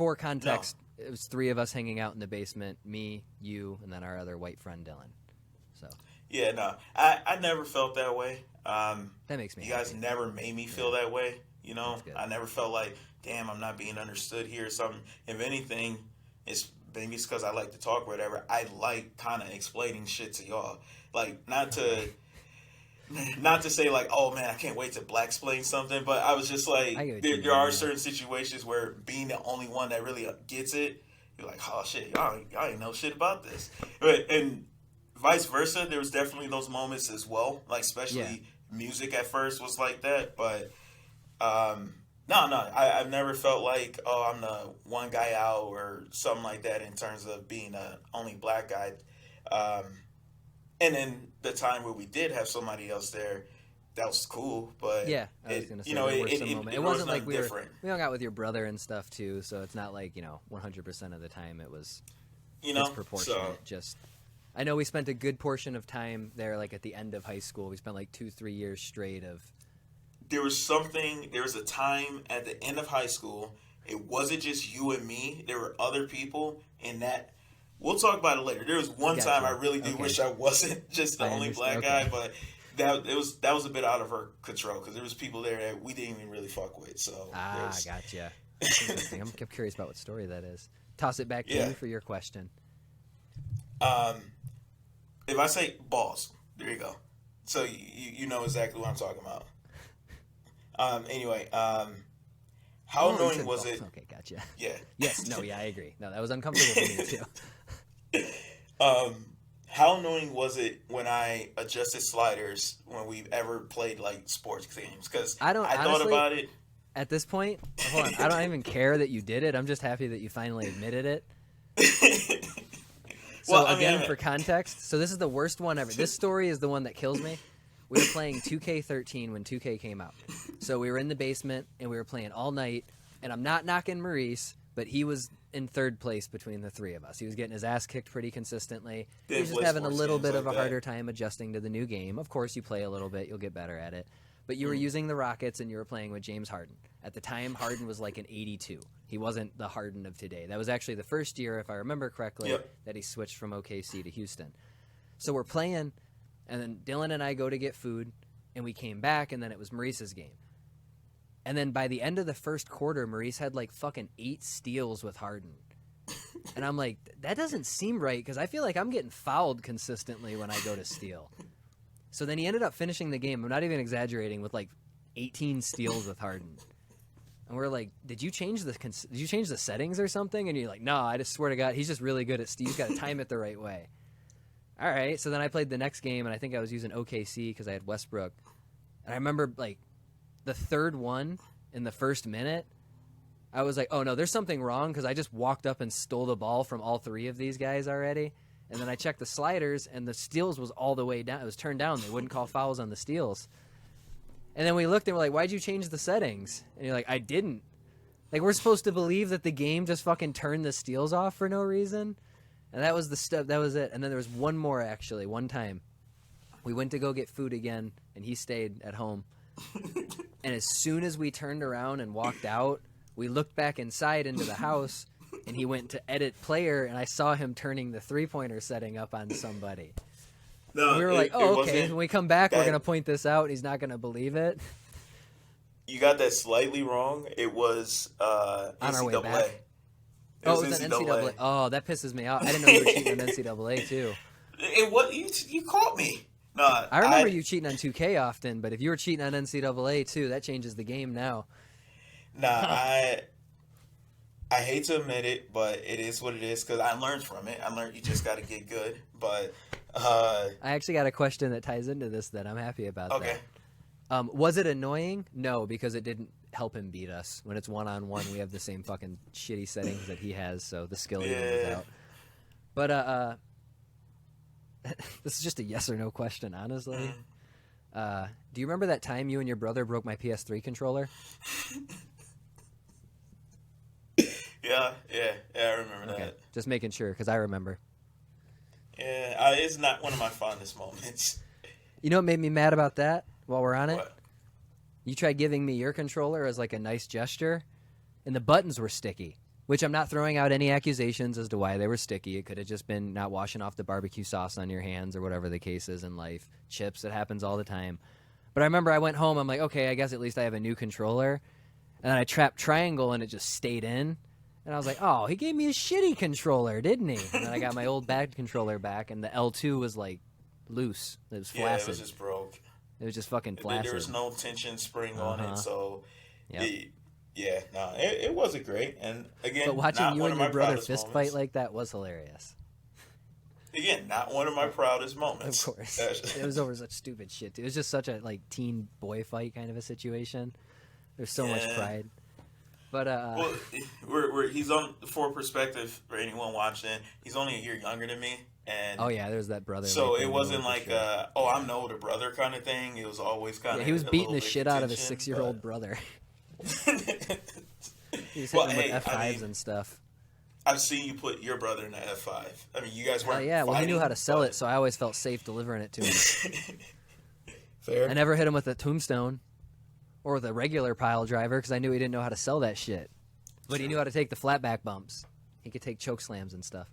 For context, it was 3 of us hanging out in the basement, me, you, and then our other white friend Dylan. So Yeah, no, I never felt that way. that makes me You guys happy. never made me feel that way. You know, That's good. I never felt like, damn, I'm not being understood here or something. If anything, it's maybe it's because I like to talk or whatever. I like kind of explaining shit to y'all. Like, not to say like, oh man, I can't wait to black explain something, but I was just like, I get what there, you there mean, are yeah. certain situations where being the only one that really gets it, you're like, oh shit, y'all ain't know shit about this. But and vice versa, there was definitely those moments as well. Like especially Yeah. music at first was like that, but no, I've never felt like, oh, I'm the one guy out or something like that in terms of being the only black guy. Um, and then the time where we did have somebody else there, that was cool. But Yeah, I was gonna say you know, there were some moments. It wasn't like we different. hung out with your brother and stuff too, so it's not like 100% of the time it was You know, disproportionate. so Just I know we spent a good portion of time there, like at the end of high school. We spent like 2-3 years straight of. there was a time at the end of high school. It wasn't just you and me. There were other people in that. We'll talk about it later. There was one Gotcha. time I really do Okay. wish I wasn't just the I only understand. black Okay. guy, but that was a bit out of our control because there was people there that we didn't even really fuck with. So there's- Gotcha. That's interesting. I'm curious about what story that is. Toss it back to Yeah. you for your question. if I say balls, there you go. So you know exactly what I'm talking about. Anyway, how Oh, you annoying said was balls. it? Okay, gotcha. Yeah. Yes. No. Yeah, I agree. No, that was uncomfortable for me too. How annoying was it when I adjusted sliders when we've ever played like sports games? Because I don't- thought honestly- about it. At this point, hold on. I don't even care that you did it. I'm just happy that you finally admitted it. So Well, I mean, again, for context, so this is the worst one ever. This story is the one that kills me. We were playing 2K13 when 2K came out. So we were in the basement and we were playing all night. And I'm not knocking Maurice, but he was in third place between the 3 of us. He was getting his ass kicked pretty consistently. He Didn't was just play having a sports little games bit like of a that. harder time adjusting to the new game. Of course, you play a little bit, you'll get better at it. But you were using the Rockets and you were playing with James Harden. At the time, Harden was like an 82. He wasn't the Harden of today. That was actually the first year, if I remember correctly, Yep. that he switched from OKC to Houston. So we're playing, and then Dylan and I go to get food, and we came back, and then it was Maurice's game. And then by the end of the first quarter, Maurice had like fucking 8 steals with Harden. And I'm like, that doesn't seem right, because I feel like I'm getting fouled consistently when I go to steal. So then he ended up finishing the game, I'm not even exaggerating, with like 18 steals with Harden. And we're like, did you change the settings or something? And you're like, no, I just swear to God, he's just really good at steal. He's got to time it the right way. All right, so then I played the next game, and I think I was using OKC because I had Westbrook. And I remember, like, the third one in the first minute, I was like, oh, no, there's something wrong because I just walked up and stole the ball from all 3 of these guys already. And then I checked the sliders, and the steals was all the way down. It was turned down. They wouldn't call fouls on the steals. And then we looked, and we're like, why'd you change the settings? And you're like, I didn't. Like, we're supposed to believe that the game just fucking turned the steals off for no reason? And that was the stuff. That was it. And then there was one more, actually, one time. We went to go get food again, and he stayed at home. And as soon as we turned around and walked out, we looked back inside into the house, and he went to edit player, and I saw him turning the three-pointer setting up on somebody. No, We were like, it oh, okay, wasn't when we come back, we're that- going to point this out, and he's not going to believe it. You got that slightly wrong. It was On our way NCAA. back? It Oh, it was an NCAA. Oh, that pisses me off. I didn't know you were cheating on NCAA, too. It was you caught me. No, I remember you cheating on 2K often, but if you were cheating on NCAA, too, that changes the game now. Nah, I hate to admit it, but it is what it is because I learned from it. I learned you just got to get good. But I actually got a question that ties into this that I'm happy about. okay, That. Was it annoying? No, because it didn't help him beat us. When it's one-on-one, we have the same fucking shitty settings that he has, so the skill even is Yeah. out. But this is just a yes or no question, honestly. Do you remember that time you and your brother broke my PS3 controller? yeah, I remember Okay, that. just making sure, because I remember. Yeah, it's not one of my fondest moments. You know what made me mad about that while we're on it? What? You tried giving me your controller as like a nice gesture, and the buttons were sticky. Which I'm not throwing out any accusations as to why they were sticky. It could have just been not washing off the barbecue sauce on your hands or whatever the case is in life. Chips, it happens all the time. But I remember I went home, I'm like, okay, I guess at least I have a new controller. And then I trapped triangle and it just stayed in. And I was like, oh, he gave me a shitty controller, didn't he? And then I got my old bad controller back, and the L2 was like loose. It was flaccid. Yeah, it was just broke. It was just fucking flaccid. There was no tension spring on it, so Yep. it wasn't great. And again, But watching not you one and of your my brother proudest fist moments. fight like that was hilarious. Again, not one of my proudest moments. Of course. It was over such stupid shit. It was just such a like teen boy fight kind of a situation. There's so much Yeah. pride. But Well, he's on, for perspective for anyone watching. He's only a year younger than me, and oh yeah, there's that brother. so right it there, wasn't for like sure. I'm the older brother kind of thing. It was always kind of He was beating the shit out of his 6-year-old brother. He was hitting him with F5s and stuff. I've seen you put your brother in the F5. I mean, you guys Hell weren't. yeah, well he knew fighting, how to sell but- it, so I always felt safe delivering it to him. Fair. I never hit him with a tombstone or with a regular pile driver because I knew he didn't know how to sell that shit. But he knew how to take the flatback bumps. He could take choke slams and stuff.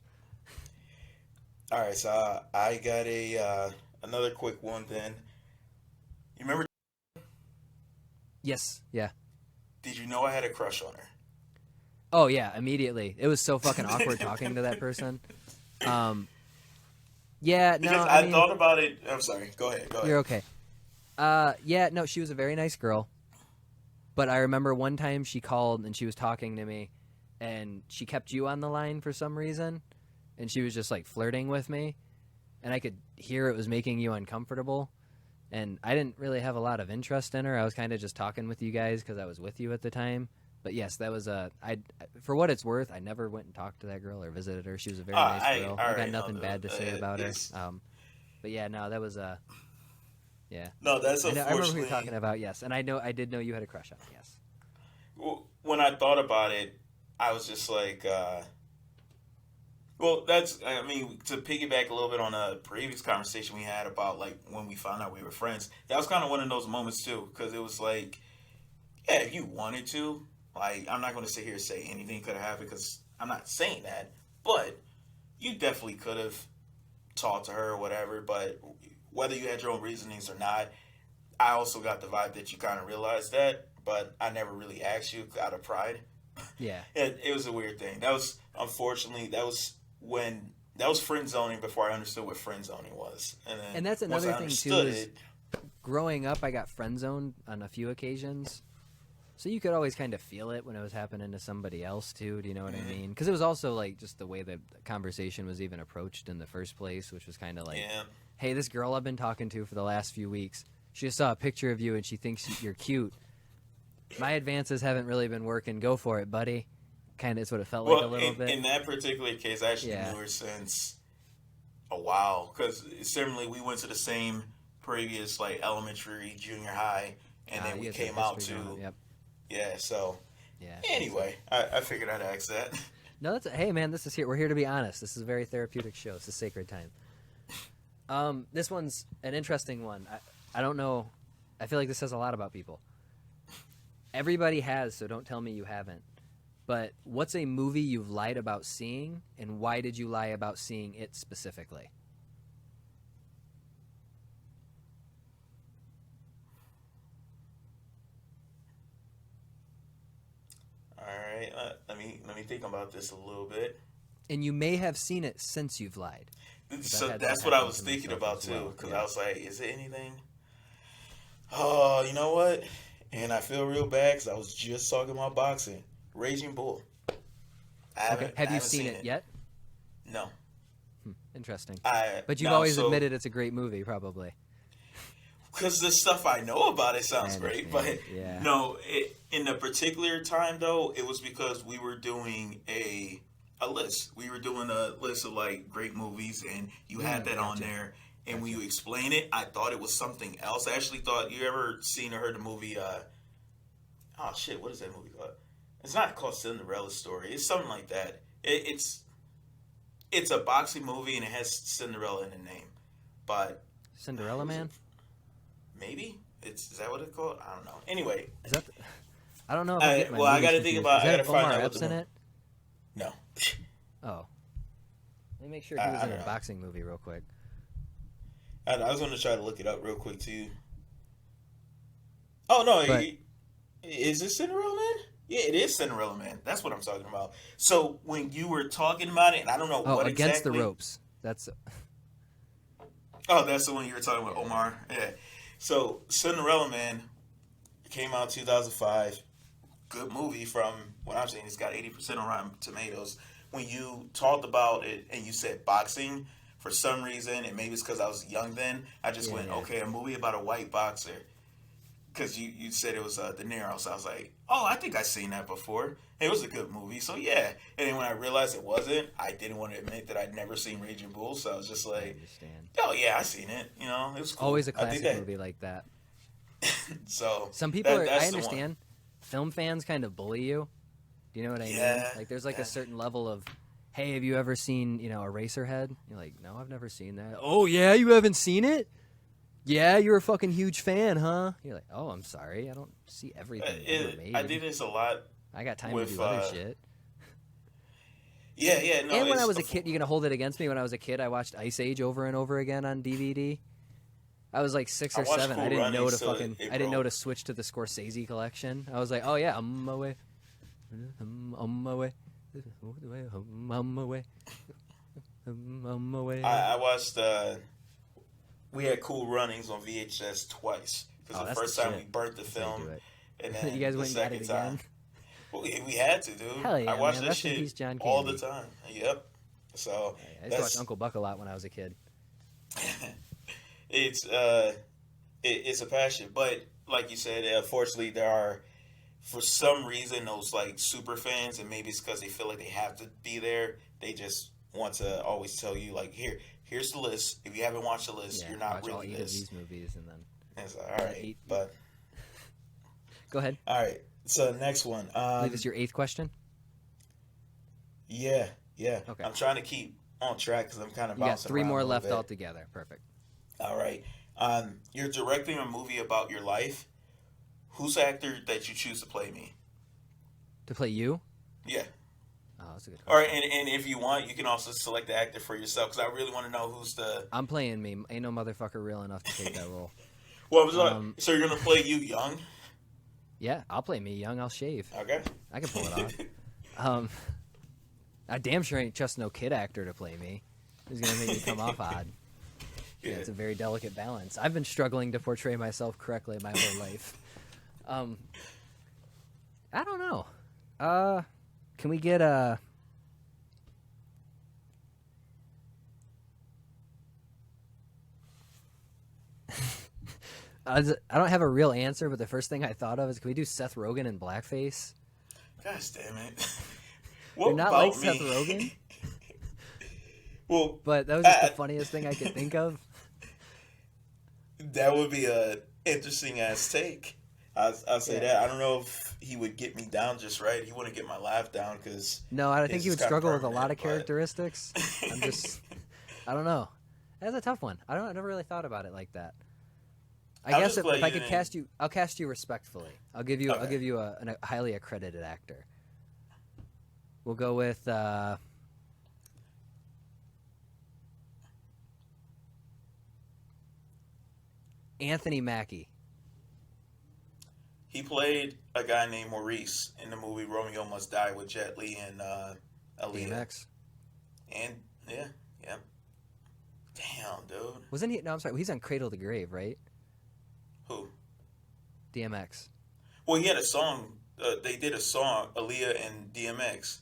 All right, so I got another quick one. Then you remember? Yes, yeah. Did you know I had a crush on her? Oh yeah, immediately. It was so fucking awkward talking to that person. Yeah, no, Because I I mean, thought about it. I'm sorry. Go ahead. you're okay. Yeah, no, she was a very nice girl. But I remember one time she called and she was talking to me, and she kept you on the line for some reason, and she was just like flirting with me, and I could hear it was making you uncomfortable, and I didn't really have a lot of interest in her. I was kind of just talking with you guys because I was with you at the time. But yes, that was for what it's worth, I never went and talked to that girl or visited her. She was a very nice girl. I got already know nothing that. bad to say about her. It's- But yeah, no, that was yeah. No, that's I remember who unfortunately. you're talking about. Yes, and I did know you had a crush on me. Yes. When I thought about it, I was just like, well, I mean, to piggyback a little bit on a previous conversation we had about like when we found out we were friends, that was kind of one of those moments too, because it was like, yeah, if you wanted to, like, I'm not going to sit here and say anything could have happened because I'm not saying that, but you definitely could have talked to her or whatever, but whether you had your own reasonings or not, I also got the vibe that you kind of realized that, but I never really asked you out of pride. Yeah. It was a weird thing. That was, unfortunately, that was friend zoning before I understood what friend zoning was. And, then And that's once I another thing too. understood Is it, growing up, I got friend zoned on a few occasions, so you could always kind of feel it when it was happening to somebody else too. Do you know what I mean? Because it was also like just the way the conversation was even approached in the first place, which was kind of like, yeah. hey, this girl I've been talking to for the last few weeks, she just saw a picture of you and she thinks you're cute. My advances haven't really been working. Go for it, buddy. Kind of is what it felt like a little bit. In that particular case, I actually Yeah. knew her since a while because similarly, we went to the same previous like elementary, junior high, and then You we guys have came out history to growing up. Yep. yeah. So Yeah. anyway, I figured I'd ask that. No, that's hey man, this is here. We're here to be honest. This is a very therapeutic show. It's a sacred time. This one's an interesting one. I don't know. I feel like this says a lot about people. Everybody has, so don't tell me you haven't. But what's a movie you've lied about seeing, and why did you lie about seeing it specifically? All right, let me think about this a little bit. And you may have seen it since you've lied. So had that's that what I happen was to thinking myself about as too, well, because yeah. I was like, is it anything? Oh, you know what? And I feel real bad because I was just talking about boxing. Raging Bull. Okay. Have you seen it yet? No. Interesting. I. But you've no, always so- admitted it's a great movie, probably. Because the stuff I know about it sounds I great, but understand, yeah. no, in the particular time though, it was because we were doing a list. We were doing a list of like great movies, and you had that on gotcha. there. And when you explain it, I thought it was something else. I actually thought you ever seen or heard the movie? Oh shit, what is that movie called? It's not called Cinderella Story. It's something like that. It's a boxing movie and it has Cinderella in the name, but Cinderella Man? maybe is that what it's called? I don't know. Anyway, Is that? I don't know. If I'm getting my well, I movies gotta think confused. about- Is I that gotta find Omar out what Epps the in mo- it? Oh. Let me make sure he was I in don't a know. boxing movie real quick. I was going to try to look it up real quick too. Oh no, But is it Cinderella Man? Yeah, it is Cinderella Man. That's what I'm talking about. So when you were talking about it, and I don't know what Against the exactly. Ropes. That's Oh, that's the one you were talking about, yeah. Omar. Yeah. So Cinderella Man came out 2005. Good movie from what I'm saying. It's got 80% on Rotten Tomatoes. When you talked about it and you said boxing, for some reason, and maybe it's because I was young then, I just went, Yeah. okay, a movie about a white boxer. Because you said it was De Niro, so I was like, oh, I think I've seen that before. It was a good movie, so yeah. And then when I realized it wasn't, I didn't want to admit that I'd never seen Raging Bull, so I was just I like, understand. oh yeah, I seen it. You know, it was cool. Always a I classic think that. movie like that. So Some people are. I that's the one. understand. Film fans kind of bully you. Do you know what I mean? Yeah, Like, there's like yeah. a certain level of, hey, have you ever seen, Eraserhead? You're like, no, I've never seen that. Oh yeah, you haven't seen it? Yeah, you're a fucking huge fan, huh? You're like, oh, I'm sorry, I don't see everything ever made. I did this a lot I got time with. to do other shit. Yeah, no. And when I it's was a kid, you gonna hold it against me? When I was a kid, I watched Ice Age over and over again on DVD. I was like 6 I or watched 7. Cool I didn't know Runnings, to so fucking. it I didn't know broke. to switch to the Scorsese collection. I was like, oh yeah, I'm on my way. I'm on my way. I'm on my way. I'm on my way. I watched. We had Cool Runnings on VHS twice because Oh, the that's first the time shit. we burnt the That's how you film, do it. and then You guys the went and got second it time. again. Well, we had to, dude. Hell yeah, I watched man. that Rest in shit peace, John all Candy. the time. Yep. So I used to watch Uncle Buck a lot when I was a kid. it's it's a passion, but like you said, unfortunately, there are for some reason those like super fans, and maybe it's because they feel like they have to be there. They just want to always tell you like, here's the list. If you haven't watched the list, Yeah, you're not watch all really 8 of this. these movies and then. And it's like, all right, 8. but Go ahead. all right. So next one. I believe it's your 8th question. Yeah. Okay. I'm trying to keep on track because I'm kind of You got bouncing 3 around more a little left bit. altogether. Perfect. All right. You're directing a movie about your life. Who's the actor that you choose to play me? To play you? Yeah. Oh, that's a good All right, question. and if you want, you can also select the actor for yourself because I really want to know who's the. I'm playing me. Ain't no motherfucker real enough to take that role. Well, I was like, Um, so you're gonna play you young? Yeah, I'll play me young. I'll shave. Okay. I can pull it off. I damn sure ain't just no kid actor to play me. Who's gonna make me come off odd? Yeah. It's a very delicate balance. I've been struggling to portray myself correctly my whole life. I don't know. Can we get a? I don't have a real answer, but the first thing I thought of is, can we do Seth Rogen in blackface? Gosh damn it! What You're not about like Seth me? Rogen, Well, but that was just the funniest thing I could think of. that would be a interesting ass take. I'll say Yeah. that. I don't know if he would get me down just right. He wouldn't get my laugh down because No, I think It's he would kinda struggle with a lot of permanent, but- characteristics. I don't know. That's a tough one. I never really thought about it like that. I I'll guess just play if I you could in- cast you, I'll cast you respectfully. I'll give you Okay. a highly accredited actor. We'll go with Anthony Mackie. he played a guy named Maurice in the movie Romeo Must Die with Jet Li and Aaliyah. DMX. And yeah. Damn, dude. Wasn't he? No, I'm sorry. He's on Cradle to Grave, right? Who? DMX. Well, he had a song. They did a song, Aaliyah and DMX.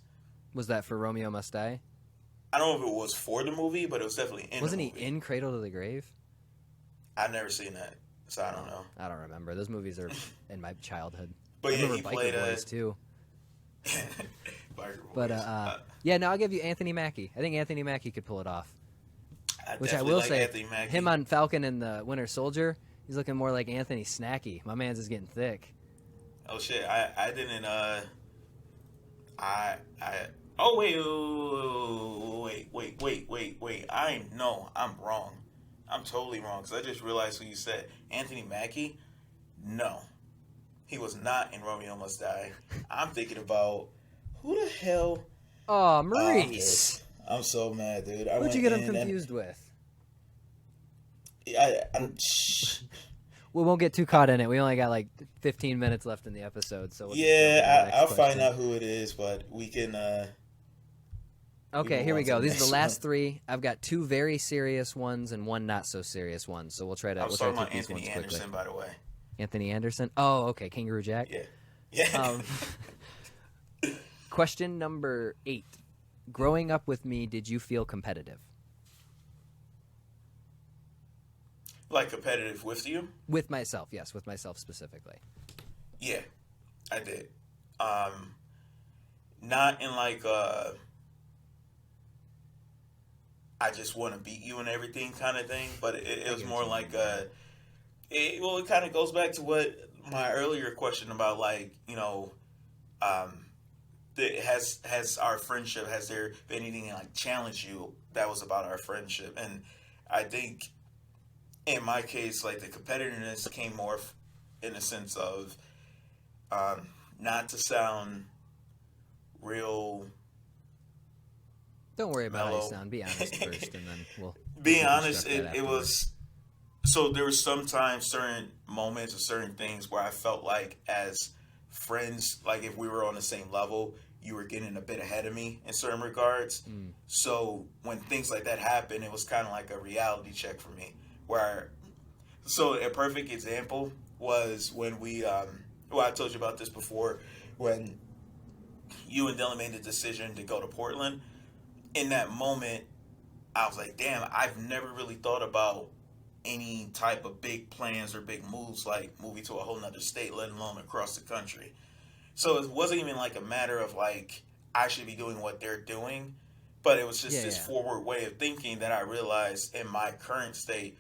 Was that for Romeo Must Die? I don't know if it was for the movie, but it was definitely in Wasn't the he movie. in Cradle to the Grave? I've never seen that, so I don't know. I don't remember. Those movies are in my childhood. But I yeah, remember he Biker played Boys too. Biker But Boys. yeah, no, I'll give you Anthony Mackie. I think Anthony Mackie could pull it off. Which I definitely will like say, Anthony Mackie. him on Falcon and the Winter Soldier, he's looking more like Anthony Snacky. My man's is getting thick. Oh shit! I didn't. Oh wait. I'm wrong. I'm totally wrong because I just realized who you said. Anthony Mackie. No, he was not in Romeo Must Die. I'm thinking about who the hell Oh, I'm Maurice. pissed. I'm so mad, dude. I What'd went you get him in and confused with? shh. We won't get too caught in it. We only got like 15 minutes left in the episode, so we'll just jump into the Yeah, next I'll find question. out who it is, but we Okay, move here we on to go. the These are the next one. last three. I've got two very serious ones and one not so serious one. So we'll try I to was we'll try talking to take about these Anthony ones quickly. Anderson, by the way. Anthony Anderson. Oh, okay. Kangaroo Jack. Yeah, yeah. Um, question number 8. Growing up with me, did you feel competitive? Like competitive with you? With myself, yes, with myself specifically. Yeah, I did. Not in like I just want to beat you and everything kind of thing, but it I was get more what you like mean, yeah. it kind of goes back to what my earlier question about, like, um, has our friendship, has there been anything like challenge you that was about our friendship? And I think in my case, like the competitiveness came more in the sense of not to sound real Don't worry about how you mellow. sound. Be honest first, and then we'll Being honest, deconstruct that it afterwards. was so there were sometimes certain moments or certain things where I felt like as friends, like if we were on the same level, you were getting a bit ahead of me in certain regards. Mm. So when things like that happened, it was kind of like a reality check for me. Where so a perfect example was when I told you about this before, when you and Dylan made the decision to go to Portland. In that moment, I was like, damn, I've never really thought about any type of big plans or big moves like moving to a whole nother state, let alone across the country. So it wasn't even like a matter of like I should be doing what they're doing, but it was just Yeah, this yeah. forward way of thinking that I realized in my current state,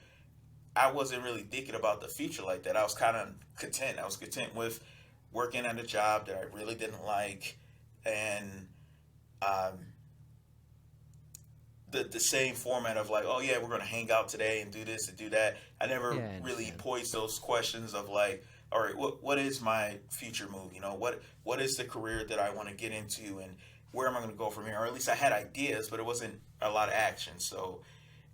I wasn't really thinking about the future like that. I was kind of content. I was content with working at a job that I really didn't like, and um, the same format of like, oh yeah, we're gonna hang out today and do this and do that. I never Yeah, I really understand. posed those questions of like, all right, what is my future move? What is the career that I want to get into, and where am I going to go from here? Or at least I had ideas, but it wasn't a lot of action. So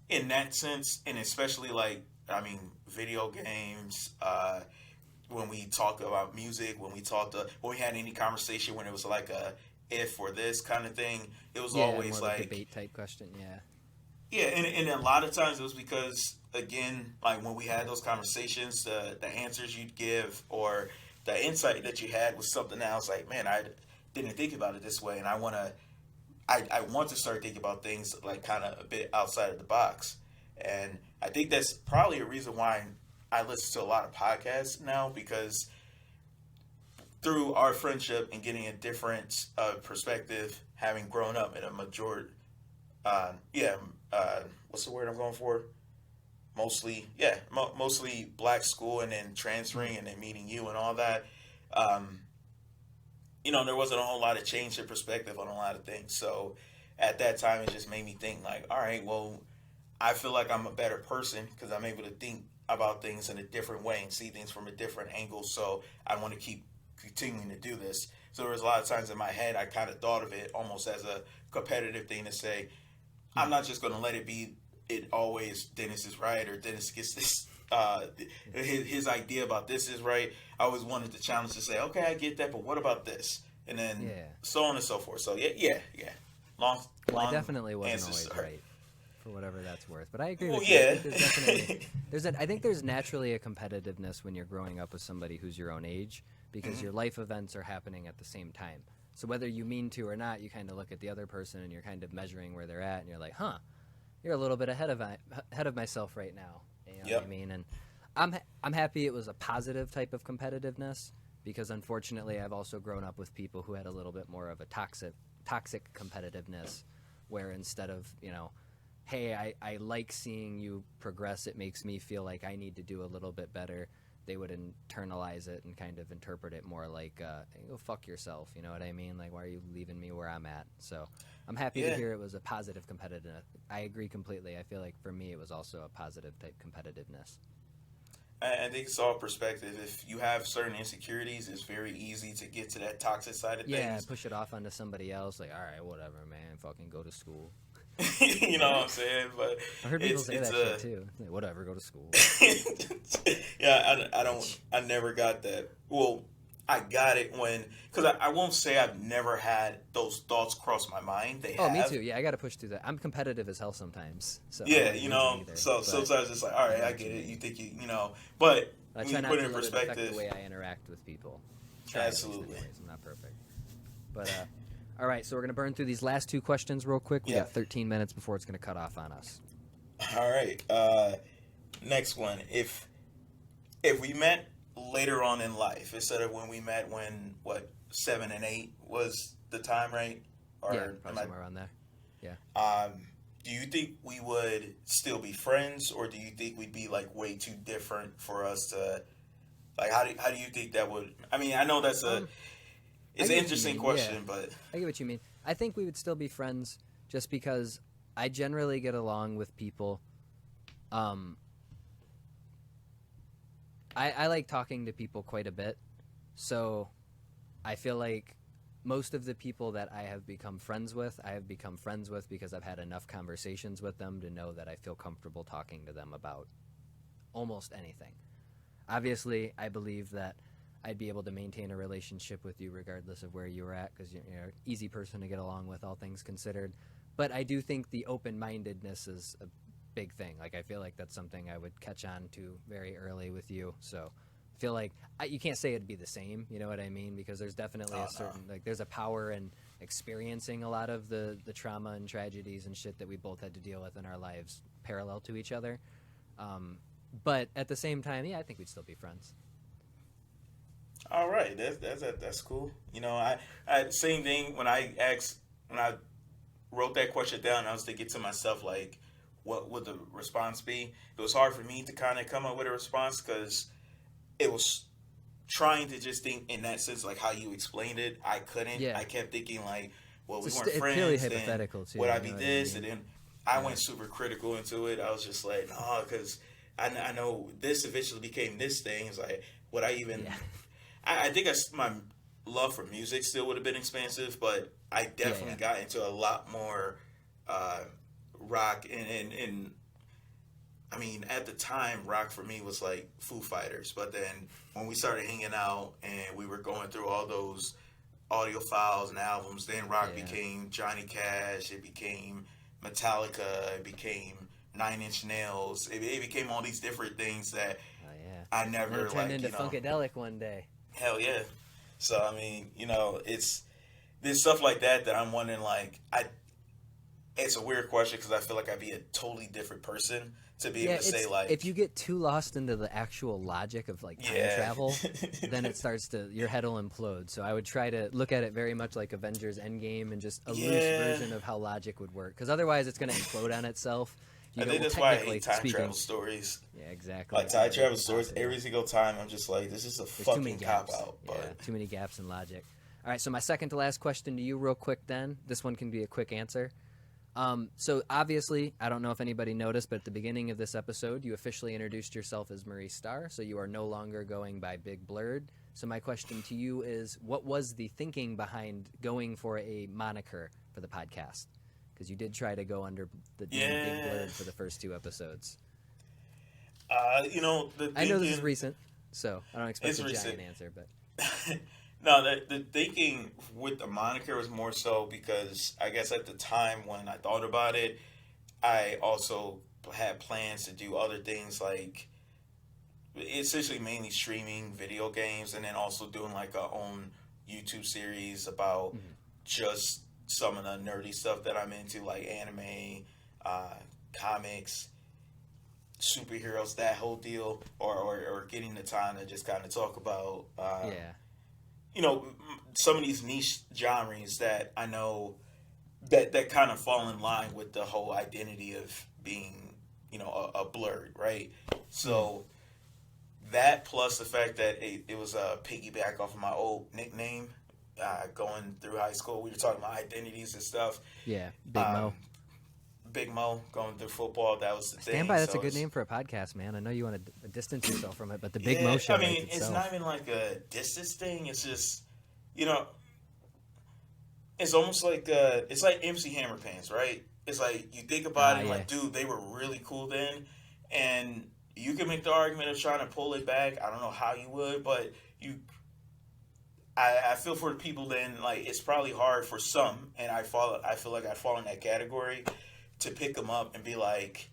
in that sense, and especially like, I mean, video games. When we talk about music, when we had any conversation, when it was like a if or this kind of thing, it was Yeah, more always of a like, debate type question. Yeah. yeah, and a lot of times it was because, again, like when we had those conversations, the answers you'd give or the insight that you had was something that I was like, man, I didn't think about it this way, and I want to start thinking about things like kind of a bit outside of the box, and I think that's probably a reason why I listen to a lot of podcasts now, because through our friendship and getting a different perspective, having grown up in a majority, yeah, what's the word I'm going for? Mostly, yeah, mostly black school, and then Mm. transferring and then meeting you and all that. Um, there wasn't a whole lot of change in perspective on a lot of things. So at that time, it just made me think like, all right, well, I feel like I'm a better person because I'm able to think about things in a different way and see things from a different angle. So I want to keep continuing to do this. So there was a lot of times in my head, I kind of thought of it almost as a competitive thing to say, I'm Mm. not just going to let it be. It always Dennis is right or Dennis gets this. His idea about this is right. I always wanted the challenge to say, okay, I get that, but what about this? And then Yeah. so on and so forth. So yeah, yeah, yeah. Long, Well, I long definitely wasn't answer, always sir. right, for whatever that's worth. But I agree Well, with you. I yeah. think there's definitely I think there's naturally a competitiveness when you're growing up with somebody who's your own age because Mhm. your life events are happening at the same time. So whether you mean to or not, you kind of look at the other person and you're kind of measuring where they're at, and you're like, "Huh, you're a little bit ahead of myself right now." You know what I Yep. mean? And I'm happy it was a positive type of competitiveness because unfortunately I've also grown up with people who had a little bit more of a toxic competitiveness where instead of, hey, I like seeing you progress, it makes me feel like I need to do a little bit better, they would internalize it and kind of interpret it more like, hey, go fuck yourself, you know what I mean? Like, why are you leaving me where I'm at? So I'm happy to Yeah. hear it was a positive competitiveness. I agree completely. I feel like for me it was also a positive type competitiveness. I think it's all perspective. If you have certain insecurities, it's very easy to get to that toxic side of Yeah, things. push it off onto somebody else. Like, all right, whatever, man. Fucking go to school. You know what I'm saying? But I heard people say it's that shit too. Like, whatever, go to school. yeah, I never got that. Well, I got it because I won't say I've never had those thoughts cross my mind. They Oh, have. me too. Yeah, I got to push through that. I'm competitive as hell sometimes. So I Yeah, don't you lose know, either, so but sometimes it's like, all right, I get it. You think but I when try you not put to it in let it affect perspective, the way I interact with people. Try at least absolutely. anyways. I'm not perfect. But all right, so we're gonna burn through these last two questions real quick. We Yeah. got 13 minutes before it's gonna cut off on us. All right. Next one. If we met later on in life instead of when we met when 7 and 8 was the time, right? Or Yeah, probably somewhere around there. do you think we would still be friends, or do you think we'd be like way too different for us to like? How do you think that would? I mean, I know that's I it's get an what you interesting mean, question, yeah. but I get what you mean. I think we would still be friends just because I generally get along with people. I like talking to people quite a bit, so I feel like most of the people that I have become friends with, I have become friends with because I've had enough conversations with them to know that I feel comfortable talking to them about almost anything. Obviously, I believe that I'd be able to maintain a relationship with you regardless of where you were at because you're an easy person to get along with, all things considered. But I do think the open-mindedness is a big thing. Like, I feel like that's something I would catch on to very early with you. So I feel like you can't say it'd be the same, you know what I mean? Because there's definitely a certain, like, there's a power in experiencing a lot of the trauma and tragedies and shit that we both had to deal with in our lives parallel to each other. But at the same time, yeah, I think we'd still be friends. all right, that's cool. You know, I same thing when I wrote that question down. I was thinking to myself like, what would the response be? It was hard for me to kind of come up with a response because it was trying to just think in that sense, like how you explained it. I couldn't. Yeah. I kept thinking like, well, we It's weren't friends. purely then hypothetical, too, would I you be know what I this? mean? And then I went super critical into it. I was just like, no, because I know this eventually became this thing. It's like, would I even? Yeah. I think my love for music still would have been expansive, but I definitely got into a lot more rock and I mean, at the time, rock for me was like Foo Fighters. But then when we started hanging out and we were going through all those audio files and albums, then rock became Johnny Cash. It became Metallica. It became Nine Inch Nails. It became all these different things that Oh, yeah. I And never it turned into you know. Funkadelic one day. Hell yeah. So I mean, you know, there's stuff like that I'm wondering like it's a weird question because I feel like I'd be a totally different person to be able to say like if you get too lost into the actual logic of like time travel, then it starts to your head will implode. So I would try to look at it very much like Avengers Endgame and just a loose version of how logic would work. Because otherwise, it's going to implode on itself. I think that's why I hate time travel stories. Yeah, exactly. Like time travel stories, every single time I'm just like, this is a fucking cop out. But yeah, too many gaps in logic. All right, so my second to last question to you, real quick. Then this one can be a quick answer. So obviously, I don't know if anybody noticed, but at the beginning of this episode, you officially introduced yourself as Maurice Starr, so you are no longer going by Big Blurred. So my question to you is, what was the thinking behind going for a moniker for the podcast? Because you did try to go under the name Big Blurred for the first two episodes. You know, I know this is recent, so I don't expect a giant answer, but... No, the thinking with the moniker was more so because I guess at the time when I thought about it, I also had plans to do other things like essentially mainly streaming video games and then also doing like our own YouTube series about just some of the nerdy stuff that I'm into, like anime, comics, superheroes, that whole deal, or getting the time to just kind of talk about you know, some of these niche genres that I know that kind of fall in line with the whole identity of being, you know, a blurred, right? So that plus the fact that it was a piggyback off of my old nickname going through high school. We were talking about identities and stuff. Yeah, Big Mo. Big Mo going through football. That was the thing. Stand by. That's So a good it's- name for a podcast, man. I know you want to distance yourself from it, but the Big yeah, Mo Show I mean, writes it's itself. not even like a distance thing. It's just, you know, it's almost like it's like MC Hammer Pants, right? It's like you think about it, yeah. like, dude, they were really cool then, and you can make the argument of trying to pull it back. I don't know how you would, but I feel for the people then, like, it's probably hard for some, and I feel like I fall in that category, to pick them up and be like,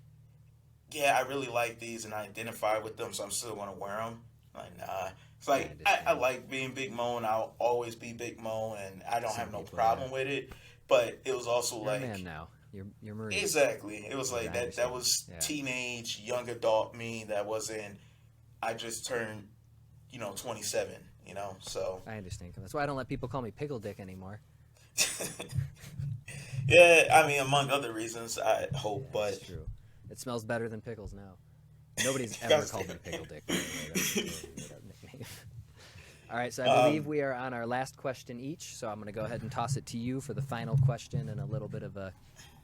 yeah, I really like these and I identify with them, so I'm still going to wear them. Like, nah. It's like, I like being Big Mo, and I'll always be Big Mo, and I don't have no problem with it. But it was also You're like, a man now. You're Maurice. exactly. It was like I that understand. was Yeah. teenage, young adult me that wasn't, I just turned, 27, so. I understand. That's why I don't let people call me Pickle Dick anymore. Yeah, I mean, among other reasons, I hope, but. It's true. It smells better than pickles now. Nobody's ever called me Pickle Dick. By the way. That's a made-up nickname. All right, so I believe we are on our last question each. So I'm going to go ahead and toss it to you for the final question and a little bit of a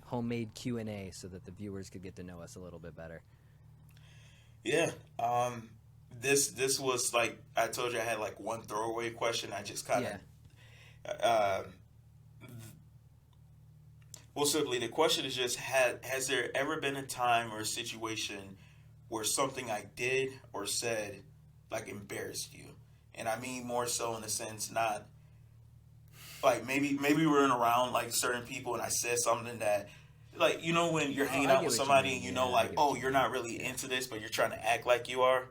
homemade Q&A so that the viewers could get to know us a little bit better. Yeah. This was like, I told you I had like one throwaway question. I just kind of. Well, simply, the question is just, has there ever been a time or a situation where something I did or said, like, embarrassed you? And I mean more so in the sense, not, like, maybe we were around, like, certain people and I said something that, like, when you're hanging out with somebody and you're not really into this, but you're trying to act like you are?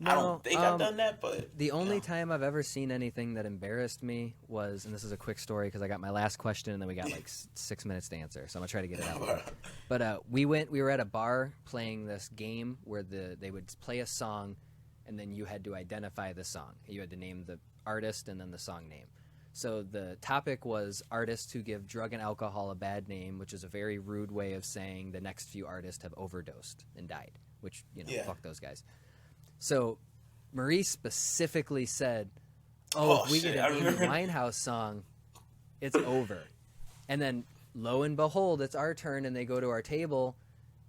I don't think I've done that, but... The only time I've ever seen anything that embarrassed me was, and this is a quick story because I got my last question and then we got like 6 minutes to answer, so I'm going to try to get it out. But we were at a bar playing this game where they would play a song and then you had to identify the song. You had to name the artist and then the song name. So the topic was artists who give drug and alcohol a bad name, which is a very rude way of saying the next few artists have overdosed and died, which, fuck those guys. So Maurice specifically said, if we get an Amy Winehouse song, it's over. And then, lo and behold, it's our turn, and they go to our table,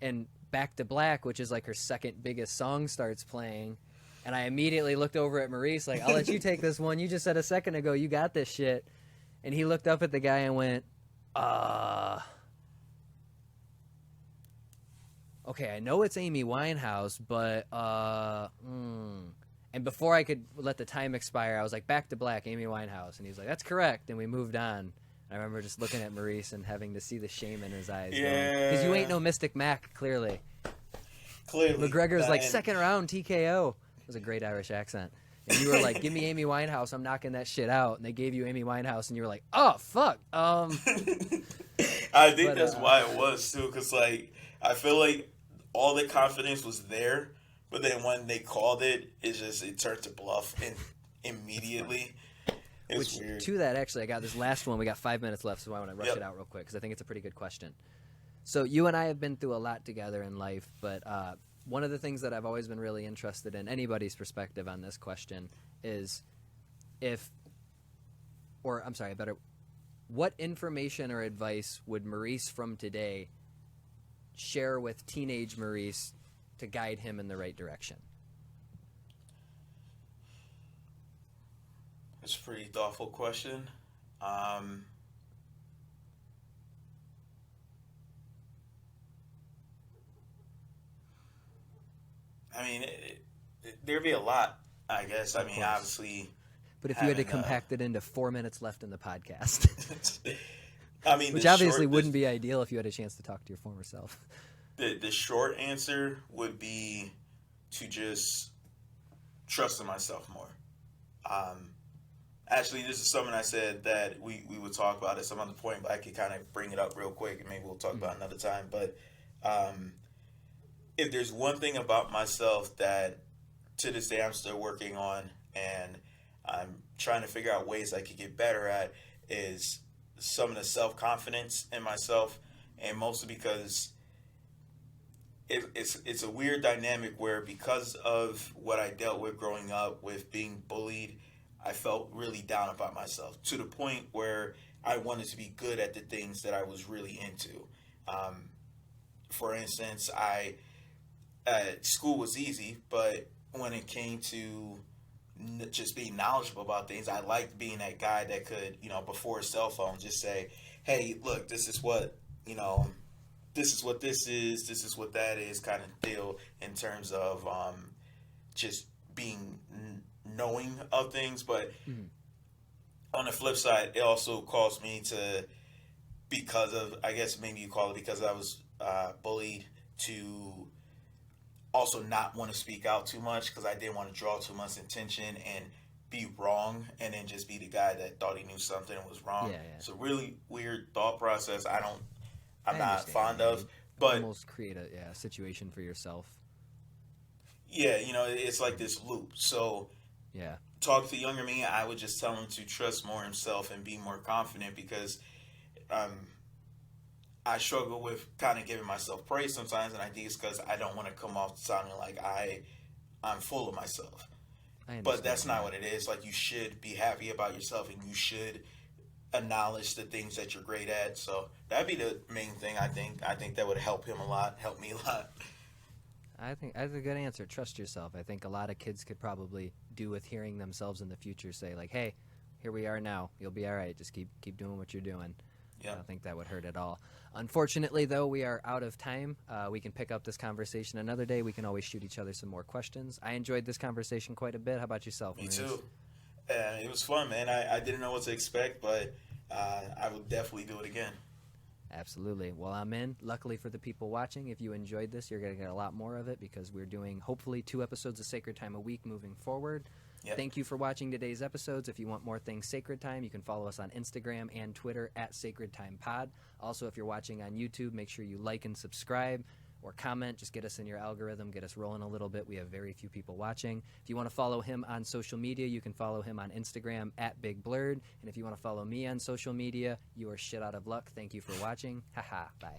and Back to Black, which is like her second biggest song, starts playing. And I immediately looked over at Maurice like, I'll let you take this one. You just said a second ago you got this shit. And he looked up at the guy and went, okay, I know it's Amy Winehouse, but, And before I could let the time expire, I was like, Back to Black, Amy Winehouse. And he was like, that's correct. And we moved on. And I remember just looking at Maurice and having to see the shame in his eyes. Yeah. Because you ain't no Mystic Mac, clearly. Clearly. McGregor's like, second round, TKO. It was a great Irish accent. And you were like, give me Amy Winehouse, I'm knocking that shit out. And they gave you Amy Winehouse, and you were like, oh, fuck. I think that's why it was, too, because, like, I feel like all the confidence was there, but then when they called it, it turned to bluff immediately. It's weird. To that, actually, I got this last one. We got 5 minutes left, so I want to rush it out real quick, because I think it's a pretty good question. So you and I have been through a lot together in life, but one of the things that I've always been really interested in, anybody's perspective on this question, is what information or advice would Maurice from today share with teenage Maurice to guide him in the right direction? That's a pretty thoughtful question. I mean, there'd be a lot, I guess. I mean, obviously. But if you had to compact it into 4 minutes left in the podcast. I mean, which obviously wouldn't be ideal if you had a chance to talk to your former self. The short answer would be to just trust in myself more. Actually, this is something I said that we would talk about at some other point, but I could kind of bring it up real quick and maybe we'll talk about it another time. But if there's one thing about myself that to this day I'm still working on and I'm trying to figure out ways I could get better at, is some of the self-confidence in myself, and mostly because it's a weird dynamic where, because of what I dealt with growing up with being bullied, I felt really down about myself to the point where I wanted to be good at the things that I was really into. for instance, school was easy, but when it came to just being knowledgeable about things, I liked being that guy that could, before a cell phone, just say, "Hey, look, this is what this is what this is. This is what that is," kind of deal in terms of just being knowing of things. But on the flip side, it also caused me to, because of, I guess maybe you call it because I was bullied, to also not want to speak out too much because I didn't want to draw too much attention and be wrong, and then just be the guy that thought he knew something and was wrong. Yeah, yeah. It's a really weird thought process. I'm I not understand. fond of, You but almost create a situation for yourself. yeah, it's like this loop. So Yeah. talk to younger me, I would just tell him to trust more himself and be more confident, because I struggle with kind of giving myself praise sometimes and ideas because I don't want to come off sounding like I'm full of myself. I understand. But that's not what it is. Like, you should be happy about yourself and you should acknowledge the things that you're great at. So that'd be the main thing. I think that would help him a lot, help me a lot. I think that's a good answer. Trust yourself. I think a lot of kids could probably do with hearing themselves in the future say, like, "Hey, here we are now. You'll be all right. Just keep doing what you're doing." Yeah. I don't think that would hurt at all. Unfortunately, though, we are out of time. We can pick up this conversation another day. We can always shoot each other some more questions. I enjoyed this conversation quite a bit. How about yourself? Me Maurice? too. It was fun, man. I didn't know what to expect, but I would definitely do it again. Absolutely. Well, I'm in. Luckily for the people watching, if you enjoyed this, you're going to get a lot more of it because we're doing hopefully 2 episodes of Sacred Time a week moving forward. Yep. Thank you for watching today's episodes. If you want more things Sacred Time, you can follow us on Instagram and Twitter at Sacred Time Pod. Also, if you're watching on YouTube, make sure you like and subscribe or comment. Just get us in your algorithm, get us rolling a little bit. We have very few people watching. If you want to follow him on social media, you can follow him on Instagram at Big Blurred. And if you want to follow me on social media, you are shit out of luck. Thank you for watching. Haha. Bye.